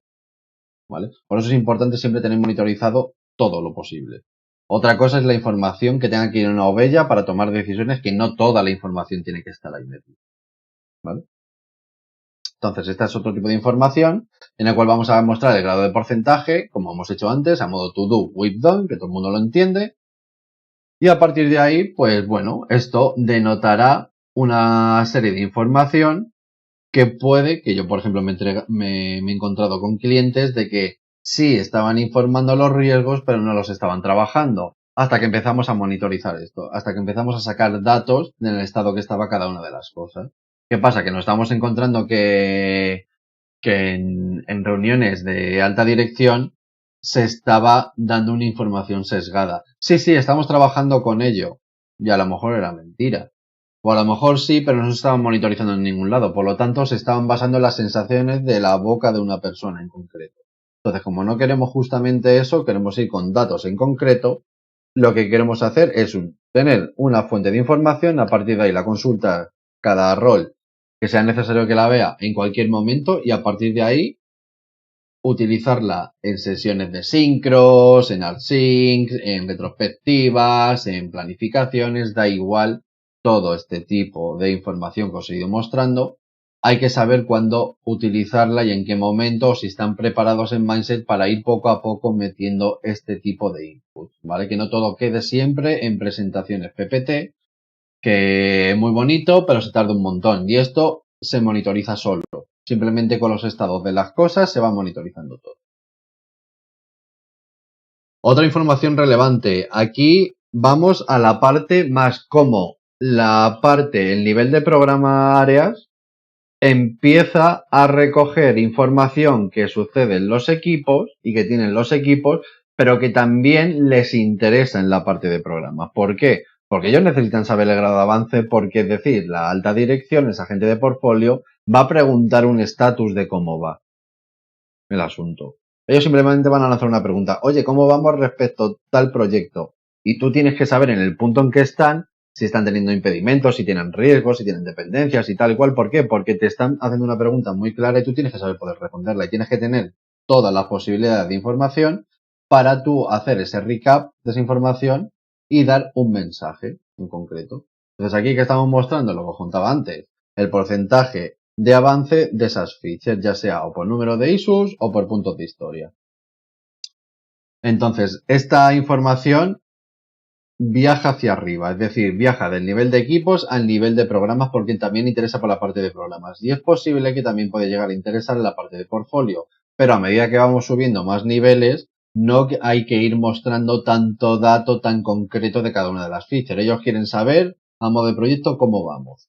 ¿Vale? Por eso es importante siempre tener monitorizado todo lo posible. Otra cosa es la información que tenga que ir en una ovella para tomar decisiones, que no toda la información tiene que estar ahí metida. ¿Vale? Entonces, este es otro tipo de información en el cual vamos a mostrar el grado de porcentaje, como hemos hecho antes, a modo to do with done, que todo el mundo lo entiende. Y a partir de ahí, pues bueno, esto denotará una serie de información que puede, que yo por ejemplo me he encontrado con clientes de que sí estaban informando los riesgos, pero no los estaban trabajando. Hasta que empezamos a monitorizar esto, hasta que empezamos a sacar datos del estado que estaba cada una de las cosas. ¿Qué pasa? Que nos estamos encontrando que en reuniones de alta dirección se estaba dando una información sesgada. Sí, estamos trabajando con ello. Y a lo mejor era mentira. O a lo mejor sí, pero no se estaban monitorizando en ningún lado. Por lo tanto, se estaban basando en las sensaciones de la boca de una persona en concreto. Entonces, como no queremos justamente eso, queremos ir con datos en concreto, lo que queremos hacer es tener una fuente de información, a partir de ahí la consulta cada rol que sea necesario que la vea en cualquier momento y a partir de ahí utilizarla en sesiones de sincros, en ArtSync, en retrospectivas, en planificaciones, da igual, todo este tipo de información que os he ido mostrando. Hay que saber cuándo utilizarla y en qué momento, o si están preparados en Mindset para ir poco a poco metiendo este tipo de input, ¿vale? Que no todo quede siempre en presentaciones PPT, que es muy bonito, pero se tarda un montón. Y esto se monitoriza solo. Simplemente con los estados de las cosas se va monitorizando todo. Otra información relevante. Aquí vamos a la parte más como el nivel de programa áreas empieza a recoger información que sucede en los equipos y que tienen los equipos, pero que también les interesa en la parte de programas. ¿Por qué? Porque ellos necesitan saber el grado de avance, porque es decir, la alta dirección, esa gente de portfolio, va a preguntar un estatus de cómo va el asunto. Ellos simplemente van a lanzar una pregunta. Oye, ¿cómo vamos respecto a tal proyecto? Y tú tienes que saber en el punto en que están, si están teniendo impedimentos, si tienen riesgos, si tienen dependencias y tal y cual. ¿Por qué? Porque te están haciendo una pregunta muy clara y tú tienes que saber poder responderla y tienes que tener todas las posibilidades de información para tú hacer ese recap de esa información y dar un mensaje en concreto. Entonces aquí que estamos mostrando lo que os contaba antes, el porcentaje de avance de esas features, ya sea o por número de issues o por puntos de historia. Entonces, esta información viaja hacia arriba, es decir, viaja del nivel de equipos al nivel de programas porque también interesa por la parte de programas. Y es posible que también puede llegar a interesar en la parte de portfolio, pero a medida que vamos subiendo más niveles, no hay que ir mostrando tanto dato tan concreto de cada una de las features. Ellos quieren saber, a modo de proyecto, cómo vamos.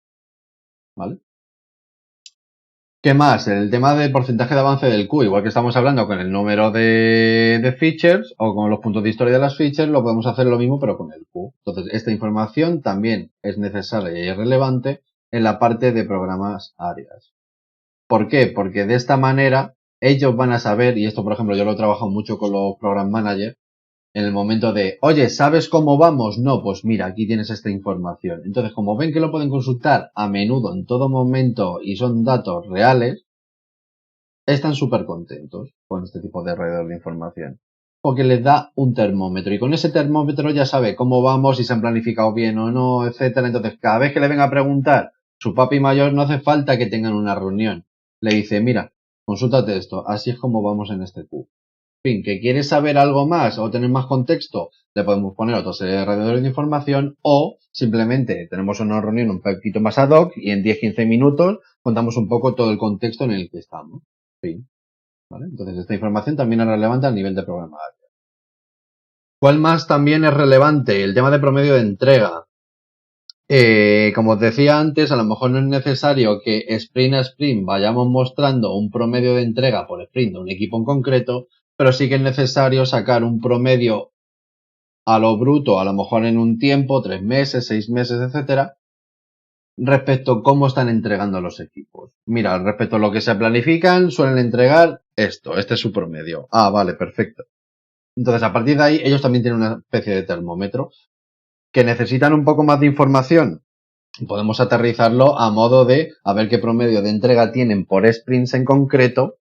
¿Vale? ¿Qué más? El tema del porcentaje de avance del Q, igual que estamos hablando con el número de features o con los puntos de historia de las features, lo podemos hacer lo mismo pero con el Q. Entonces, esta información también es necesaria y es relevante en la parte de programas áreas. ¿Por qué? Porque de esta manera ellos van a saber, y esto por ejemplo yo lo he trabajado mucho con los program managers, en el momento de, oye, ¿sabes cómo vamos? No, pues mira, aquí tienes esta información. Entonces, como ven que lo pueden consultar a menudo, en todo momento, y son datos reales, están súper contentos con este tipo de alrededor de información. Porque les da un termómetro. Y con ese termómetro ya sabe cómo vamos, si se han planificado bien o no, etcétera. Entonces, cada vez que le venga a preguntar su papi mayor, no hace falta que tengan una reunión. Le dice, mira, consúltate esto, así es como vamos en este Q. Fin, que quieres saber algo más o tener más contexto, le podemos poner otros alrededores de información o simplemente tenemos una reunión un poquito más ad hoc y en 10-15 minutos contamos un poco todo el contexto en el que estamos. Fin, ¿vale? Entonces esta información también es relevante a nivel de programa. ¿Cuál más también es relevante? El tema de promedio de entrega. Como os decía antes, a lo mejor no es necesario que sprint a sprint vayamos mostrando un promedio de entrega por sprint de un equipo en concreto, pero sí que es necesario sacar un promedio a lo bruto, a lo mejor en un tiempo, 3 meses, 6 meses, etcétera, respecto a cómo están entregando los equipos. Mira, respecto a lo que se planifican, suelen entregar esto, este es su promedio. Ah, vale, perfecto. Entonces, a partir de ahí, ellos también tienen una especie de termómetro que necesitan un poco más de información. Podemos aterrizarlo a modo de a ver qué promedio de entrega tienen por sprints en concreto,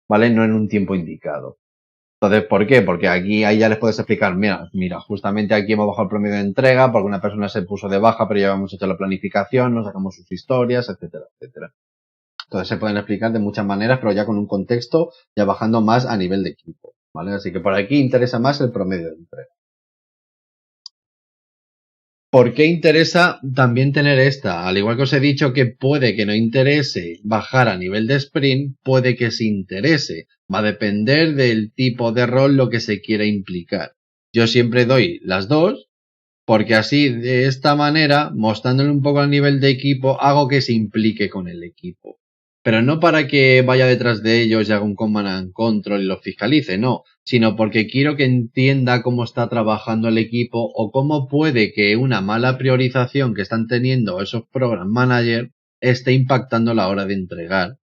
¿vale? No en un tiempo indicado. Entonces, ¿por qué? Porque aquí ahí ya les puedes explicar, mira, justamente aquí hemos bajado el promedio de entrega porque una persona se puso de baja, pero ya habíamos hecho la planificación, nos sacamos sus historias, etcétera, etcétera. Entonces se pueden explicar de muchas maneras, pero ya con un contexto, ya bajando más a nivel de equipo, ¿vale? Así que por aquí interesa más el promedio de entrega. ¿Por qué interesa también tener esta? Al igual que os he dicho que puede que no interese bajar a nivel de sprint, puede que sí interese. Va a depender del tipo de rol lo que se quiera implicar. Yo siempre doy las dos, porque así de esta manera, mostrándole un poco al nivel de equipo, hago que se implique con el equipo. Pero no para que vaya detrás de ellos y haga un command and control y los fiscalice, no, sino porque quiero que entienda cómo está trabajando el equipo o cómo puede que una mala priorización que están teniendo esos program managers esté impactando a la hora de entregar.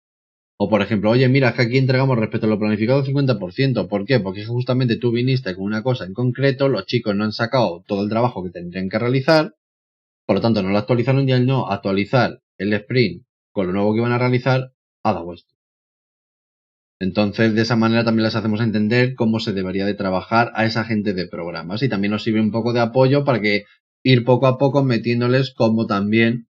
O por ejemplo, oye, mira, es que aquí entregamos respecto a lo planificado 50%. ¿Por qué? Porque justamente tú viniste con una cosa en concreto, los chicos no han sacado todo el trabajo que tendrían que realizar, por lo tanto no lo actualizaron y al no actualizar el sprint con lo nuevo que iban a realizar, ha dado esto. Entonces, de esa manera también les hacemos entender cómo se debería de trabajar a esa gente de programas y también nos sirve un poco de apoyo para que ir poco a poco metiéndoles como también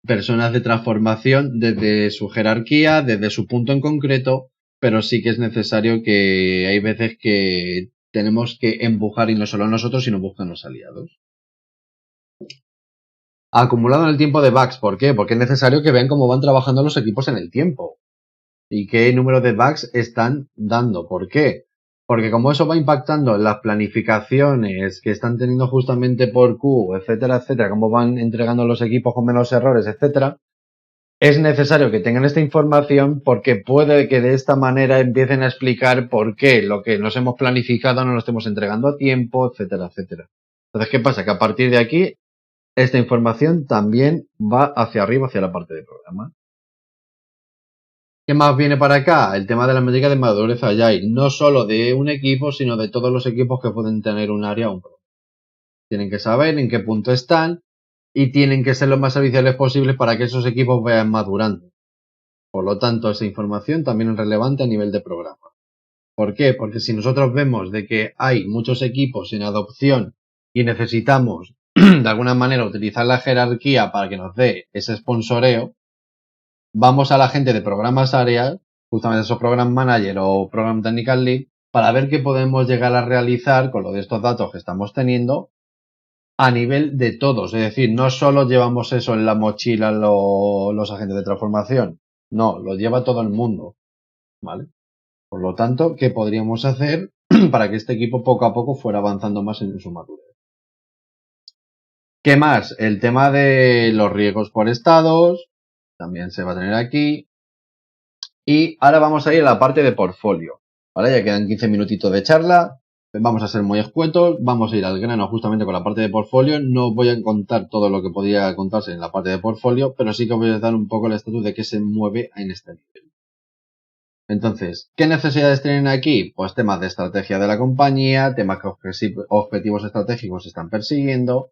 personas de transformación desde su jerarquía, desde su punto en concreto, pero sí que es necesario que hay veces que tenemos que empujar y no solo nosotros, sino buscar los aliados. Acumulado en el tiempo de bugs, ¿por qué? Porque es necesario que vean cómo van trabajando los equipos en el tiempo. y qué número de bugs están dando. ¿Por qué? Porque como eso va impactando en las planificaciones que están teniendo justamente por Q, etcétera, etcétera, cómo van entregando los equipos con menos errores, etcétera, es necesario que tengan esta información porque puede que de esta manera empiecen a explicar por qué lo que nos hemos planificado no lo estemos entregando a tiempo, etcétera, etcétera. Entonces, ¿qué pasa? Que a partir de aquí, esta información también va hacia arriba, hacia la parte de programa. ¿Qué más viene para acá? El tema de la métrica de madurez Agile, no solo de un equipo, sino de todos los equipos que pueden tener un área o un programa. Tienen que saber en qué punto están y tienen que ser lo más serviciales posibles para que esos equipos vayan madurando. Por lo tanto, esa información también es relevante a nivel de programa. ¿Por qué? Porque si nosotros vemos de que hay muchos equipos en adopción y necesitamos de alguna manera utilizar la jerarquía para que nos dé ese sponsoreo, vamos a la gente de programas áreas, justamente esos program manager o program technical lead, para ver qué podemos llegar a realizar con lo de estos datos que estamos teniendo a nivel de todos. Es decir, no solo llevamos eso en la mochila los agentes de transformación, no, lo lleva todo el mundo, ¿vale? Por lo tanto, ¿qué podríamos hacer para que este equipo poco a poco fuera avanzando más en su madurez? ¿Qué más? El tema de los riesgos por estados, también se va a tener aquí. Y ahora vamos a ir a la parte de portfolio, ¿vale? Ya quedan 15 minutitos de charla, vamos a ser muy escuetos, vamos a ir al grano justamente con la parte de portfolio. No voy a contar todo lo que podría contarse en la parte de portfolio, pero sí que voy a dar un poco el estatus de qué se mueve en este nivel. Entonces, ¿qué necesidades tienen aquí? Pues temas de estrategia de la compañía, temas que objetivos estratégicos se están persiguiendo,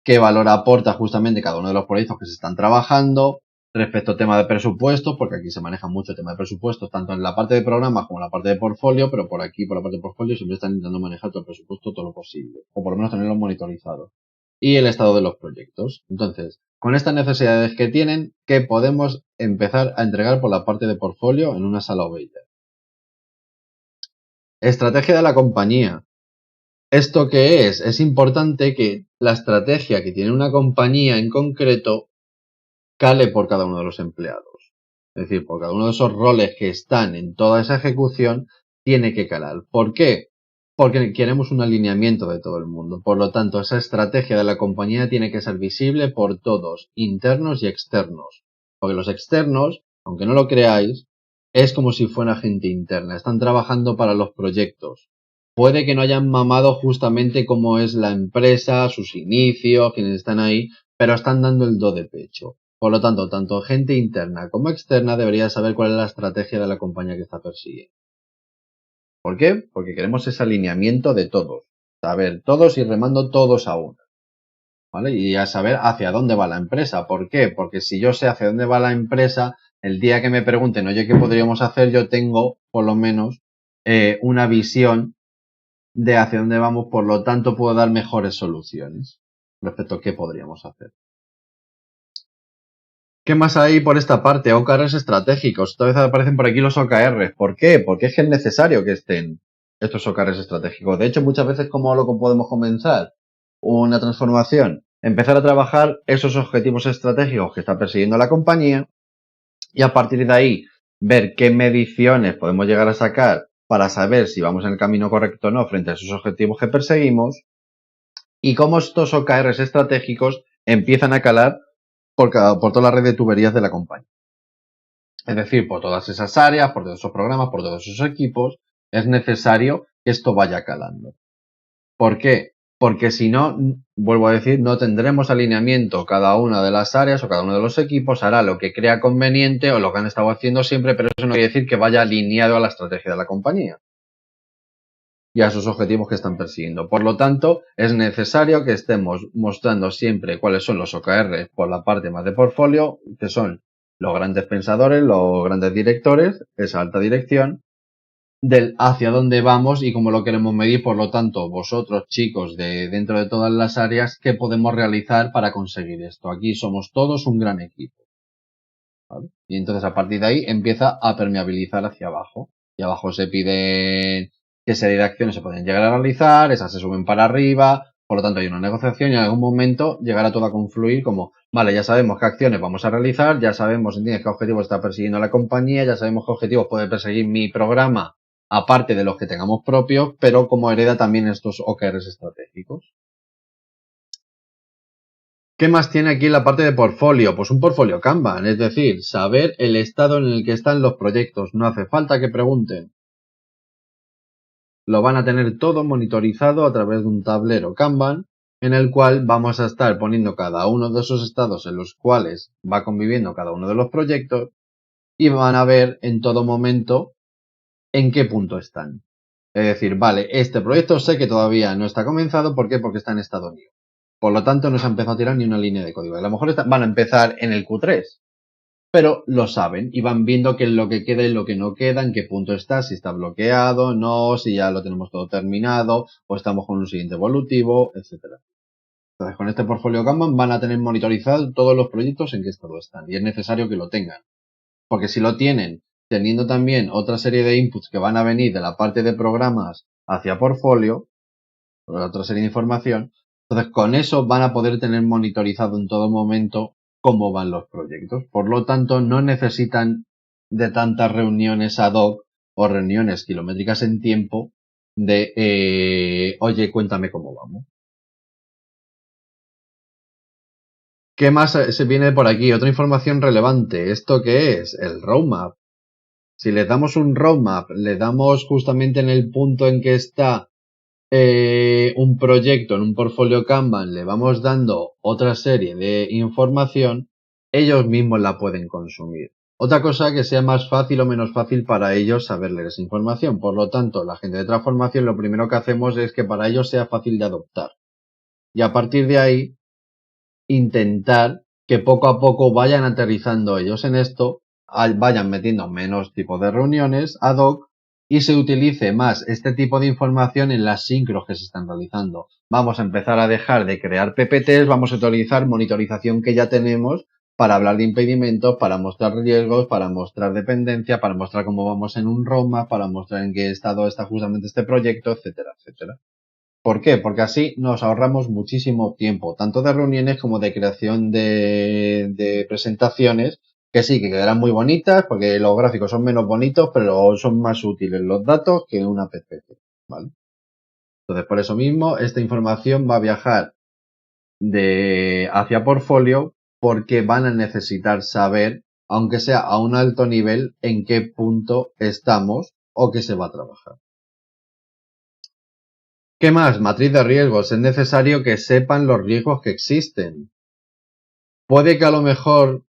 qué valor aporta justamente cada uno de los proyectos que se están trabajando, respecto al tema de presupuestos, porque aquí se maneja mucho el tema de presupuestos, tanto en la parte de programas como en la parte de portfolio, pero por aquí, por la parte de portfolio, siempre están intentando manejar todo el presupuesto todo lo posible, o por lo menos tenerlo monitorizado. Y el estado de los proyectos. Entonces, con estas necesidades que tienen, ¿qué podemos empezar a entregar por la parte de portfolio en una sala Obeiter? Estrategia de la compañía. ¿Esto qué es? Es importante que la estrategia que tiene una compañía en concreto cale por cada uno de los empleados. Es decir, por cada uno de esos roles que están en toda esa ejecución, tiene que calar. ¿Por qué? Porque queremos un alineamiento de todo el mundo. Por lo tanto, esa estrategia de la compañía tiene que ser visible por todos, internos y externos. Porque los externos, aunque no lo creáis, es como si fuera gente interna. Están trabajando para los proyectos. Puede que no hayan mamado justamente cómo es la empresa, sus inicios, quienes están ahí, pero están dando el do de pecho. Por lo tanto, tanto gente interna como externa debería saber cuál es la estrategia de la compañía que está persiguiendo. ¿Por qué? Porque queremos ese alineamiento de todos. Saber todos y remando todos a una. ¿Vale? Y a saber hacia dónde va la empresa. ¿Por qué? Porque si yo sé hacia dónde va la empresa, el día que me pregunten, oye, ¿qué podríamos hacer? Yo tengo, por lo menos, una visión de hacia dónde vamos. Por lo tanto, puedo dar mejores soluciones respecto a qué podríamos hacer. ¿Qué más hay por esta parte? OKRs estratégicos. Otra vez aparecen por aquí los OKRs. ¿Por qué? Porque es que es necesario que estén estos OKRs estratégicos. De hecho, muchas veces, ¿cómo lo podemos comenzar? Una transformación. Empezar a trabajar esos objetivos estratégicos que está persiguiendo la compañía y a partir de ahí ver qué mediciones podemos llegar a sacar para saber si vamos en el camino correcto o no frente a esos objetivos que perseguimos y cómo estos OKRs estratégicos empiezan a calar por toda la red de tuberías de la compañía. Es decir, por todas esas áreas, por todos esos programas, por todos esos equipos, es necesario que esto vaya calando. ¿Por qué? Porque si no, vuelvo a decir, no tendremos alineamiento. Cada una de las áreas o cada uno de los equipos hará lo que crea conveniente o lo que han estado haciendo siempre, pero eso no quiere decir que vaya alineado a la estrategia de la compañía y a sus objetivos que están persiguiendo. Por lo tanto, es necesario que estemos mostrando siempre cuáles son los OKR por la parte más de portfolio, que son los grandes pensadores, los grandes directores, esa alta dirección, del hacia dónde vamos y cómo lo queremos medir. Por lo tanto, vosotros, chicos, de dentro de todas las áreas, ¿qué podemos realizar para conseguir esto? Aquí somos todos un gran equipo, ¿vale? Y entonces a partir de ahí empieza a permeabilizar hacia abajo. Y abajo se piden qué serie de acciones se pueden llegar a realizar, esas se suben para arriba, Por lo tanto, hay una negociación y en algún momento llegará todo a confluir como, vale, ya sabemos qué acciones vamos a realizar, ya sabemos, ¿entiendes?, qué objetivos está persiguiendo la compañía, ya sabemos qué objetivos puede perseguir mi programa, aparte de los que tengamos propios, pero como hereda también estos OKRs estratégicos. ¿Qué más tiene aquí la parte de portfolio? Pues un portfolio Kanban, es decir, saber el estado en el que están los proyectos. No hace falta que pregunten. Lo van a tener todo monitorizado a través de un tablero Kanban en el cual vamos a estar poniendo cada uno de esos estados en los cuales va conviviendo cada uno de los proyectos y van a ver en todo momento en qué punto están. Es decir, vale, este proyecto sé que todavía no está comenzado. ¿Por qué? Porque está en estado new. Por lo tanto, no se ha empezado a tirar ni una línea de código. A lo mejor van a empezar en el Q3, pero lo saben y van viendo qué es lo que queda y lo que no queda, en qué punto está, si está bloqueado, no, si ya lo tenemos todo terminado o estamos con un siguiente evolutivo, etcétera. Entonces, con este portfolio Kanban van a tener monitorizado todos los proyectos en qué estado están y es necesario que lo tengan. Porque si lo tienen, teniendo también otra serie de inputs que van a venir de la parte de programas hacia portfolio, otra serie de información, entonces con eso van a poder tener monitorizado en todo momento cómo van los proyectos. Por lo tanto, no necesitan de tantas reuniones ad hoc o reuniones kilométricas en tiempo de, oye, cuéntame cómo vamos. ¿Qué más se viene por aquí? Otra información relevante. ¿Esto qué es? El roadmap. Si le damos un roadmap, le damos justamente en el punto en que está un proyecto en un portfolio Kanban, le vamos dando otra serie de información, ellos mismos la pueden consumir. Otra cosa que sea más fácil o menos fácil para ellos saber leer esa información. Por lo tanto, la gente de transformación lo primero que hacemos es que para ellos sea fácil de adoptar. Y a partir de ahí, intentar que poco a poco vayan aterrizando ellos en esto, vayan metiendo menos tipos de reuniones ad hoc y se utilice más este tipo de información en las sincros que se están realizando. Vamos a empezar a dejar de crear PPTs, vamos a utilizar monitorización que ya tenemos para hablar de impedimentos, para mostrar riesgos, para mostrar dependencia, para mostrar cómo vamos en un roadmap, para mostrar en qué estado está justamente este proyecto, etcétera, etcétera. ¿Por qué? Porque así nos ahorramos muchísimo tiempo, tanto de reuniones como de creación de presentaciones, que sí, que quedarán muy bonitas, porque los gráficos son menos bonitos, pero son más útiles los datos que una PPT, ¿vale? Entonces, por eso mismo, esta información va a viajar hacia portfolio, porque van a necesitar saber, aunque sea a un alto nivel, en qué punto estamos o qué se va a trabajar. ¿Qué más? Matriz de riesgos. Es necesario que sepan los riesgos que existen. Puede que a lo mejor,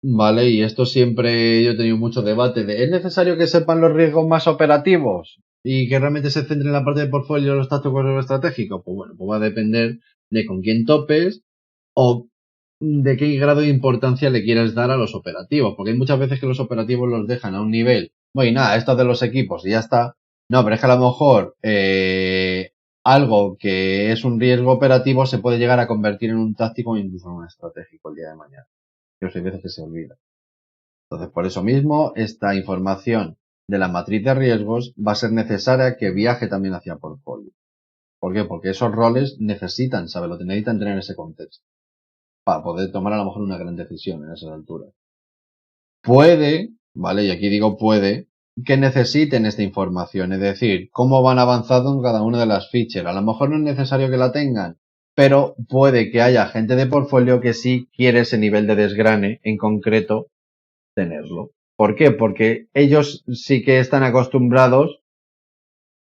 vale, y esto siempre yo he tenido mucho debate ¿es necesario que sepan los riesgos más operativos y que realmente se centren en la parte de portfolio, los tácticos o los estratégicos? Pues bueno, pues va a depender de con quién topes o de qué grado de importancia le quieras dar a los operativos, porque hay muchas veces que los operativos los dejan a un nivel, bueno, y nada, esto de los equipos y ya está. No, pero es que a lo mejor algo que es un riesgo operativo se puede llegar a convertir en un táctico o incluso en un estratégico el día de mañana. Pero hay veces que se olvida. Entonces, por eso mismo, esta información de la matriz de riesgos va a ser necesaria que viaje también hacia portfolio. ¿Por qué? Porque esos roles necesitan saberlo, necesitan tener ese contexto para poder tomar a lo mejor una gran decisión en esas alturas. Puede, ¿vale? Y aquí digo puede, que necesiten esta información, es decir, cómo van avanzando en cada una de las features. A lo mejor no es necesario que la tengan, pero puede que haya gente de portfolio que sí quiere ese nivel de desgrane en concreto tenerlo. ¿Por qué? Porque ellos sí que están acostumbrados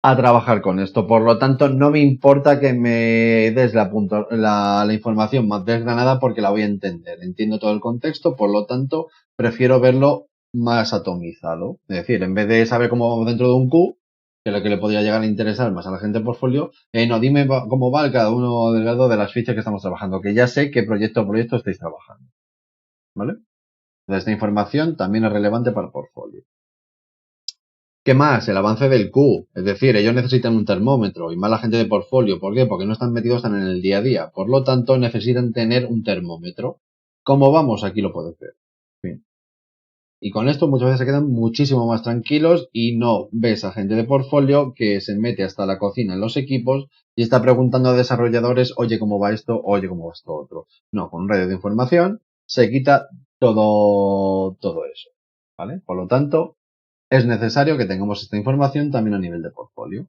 a trabajar con esto. Por lo tanto, no me importa que me des la información más desgranada porque la voy a entender. Entiendo todo el contexto, por lo tanto, prefiero verlo más atomizado. Es decir, en vez de saber cómo vamos dentro de un Q, que es lo que le podría llegar a interesar más a la gente de portfolio, no, dime cómo va cada uno del lado de las fichas que estamos trabajando, que ya sé qué proyecto a proyecto estáis trabajando. ¿Vale? Entonces, esta información también es relevante para el portfolio. ¿Qué más? El avance del Q. Es decir, ellos necesitan un termómetro y más la gente de portfolio. ¿Por qué? Porque no están metidos en el día a día. Por lo tanto, necesitan tener un termómetro. ¿Cómo vamos? Aquí lo puedes ver. Bien. Y con esto muchas veces se quedan muchísimo más tranquilos y no ves a gente de portfolio que se mete hasta la cocina en los equipos y está preguntando a desarrolladores, oye, ¿cómo va esto? Oye, ¿cómo va esto otro? No, con un radio de información se quita todo eso, ¿vale? Por lo tanto, es necesario que tengamos esta información también a nivel de portfolio.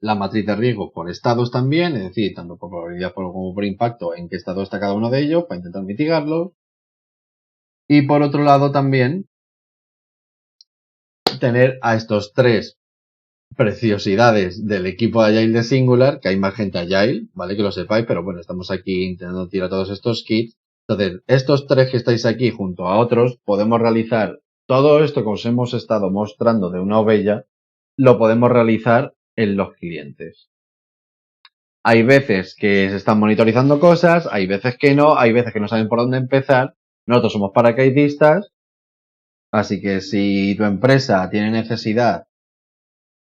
La matriz de riesgo por estados también, es decir, tanto por probabilidad como por impacto, en qué estado está cada uno de ellos para intentar mitigarlo. Y por otro lado también tener a estos tres preciosidades del equipo de Agile de Singular, que hay más gente Agile, ¿vale? Que lo sepáis, pero bueno, estamos aquí intentando tirar todos estos kits. Entonces, estos tres que estáis aquí junto a otros, podemos realizar todo esto que os hemos estado mostrando de una ovella, lo podemos realizar en los clientes. Hay veces que se están monitorizando cosas, hay veces que no saben por dónde empezar. Nosotros somos paracaidistas, así que si tu empresa tiene necesidad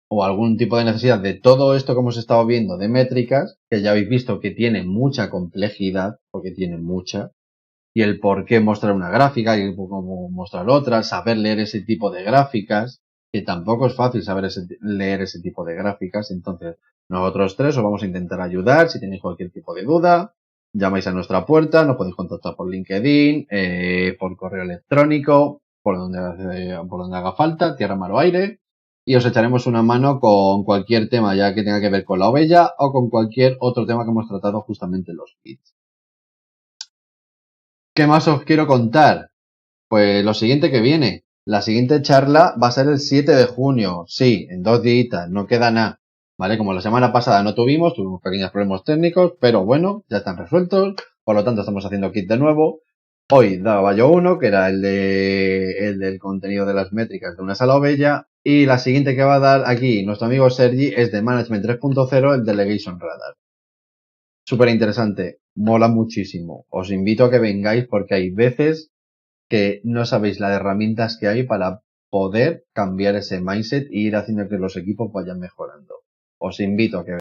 o algún tipo de necesidad de todo esto que hemos estado viendo de métricas, que ya habéis visto que tiene mucha complejidad, porque tiene mucha, y el por qué mostrar una gráfica y cómo mostrar otra, saber leer ese tipo de gráficas, que tampoco es fácil saber leer ese tipo de gráficas. Entonces, nosotros tres os vamos a intentar ayudar. Si tenéis cualquier tipo de duda, llamáis a nuestra puerta, nos podéis contactar por LinkedIn, por correo electrónico, por donde haga falta, tierra, mar o aire, y os echaremos una mano con cualquier tema ya que tenga que ver con la ovella o con cualquier otro tema que hemos tratado justamente en los kits. ¿Qué más os quiero contar? Pues lo siguiente que viene. La siguiente charla va a ser el 7 de junio. Sí, en 2 días, no queda nada. ¿Vale? Como la semana pasada no tuvimos pequeños problemas técnicos, pero bueno, ya están resueltos. Por lo tanto, estamos haciendo kit de nuevo. Hoy daba yo uno, que era el del contenido de las métricas de una sala ovella. Y la siguiente que va a dar aquí nuestro amigo Sergi es de Management 3.0, el Delegation Radar. Súper interesante, mola muchísimo. Os invito a que vengáis porque hay veces que no sabéis las herramientas que hay para poder cambiar ese mindset e ir haciendo que los equipos vayan mejorando. Os invito a que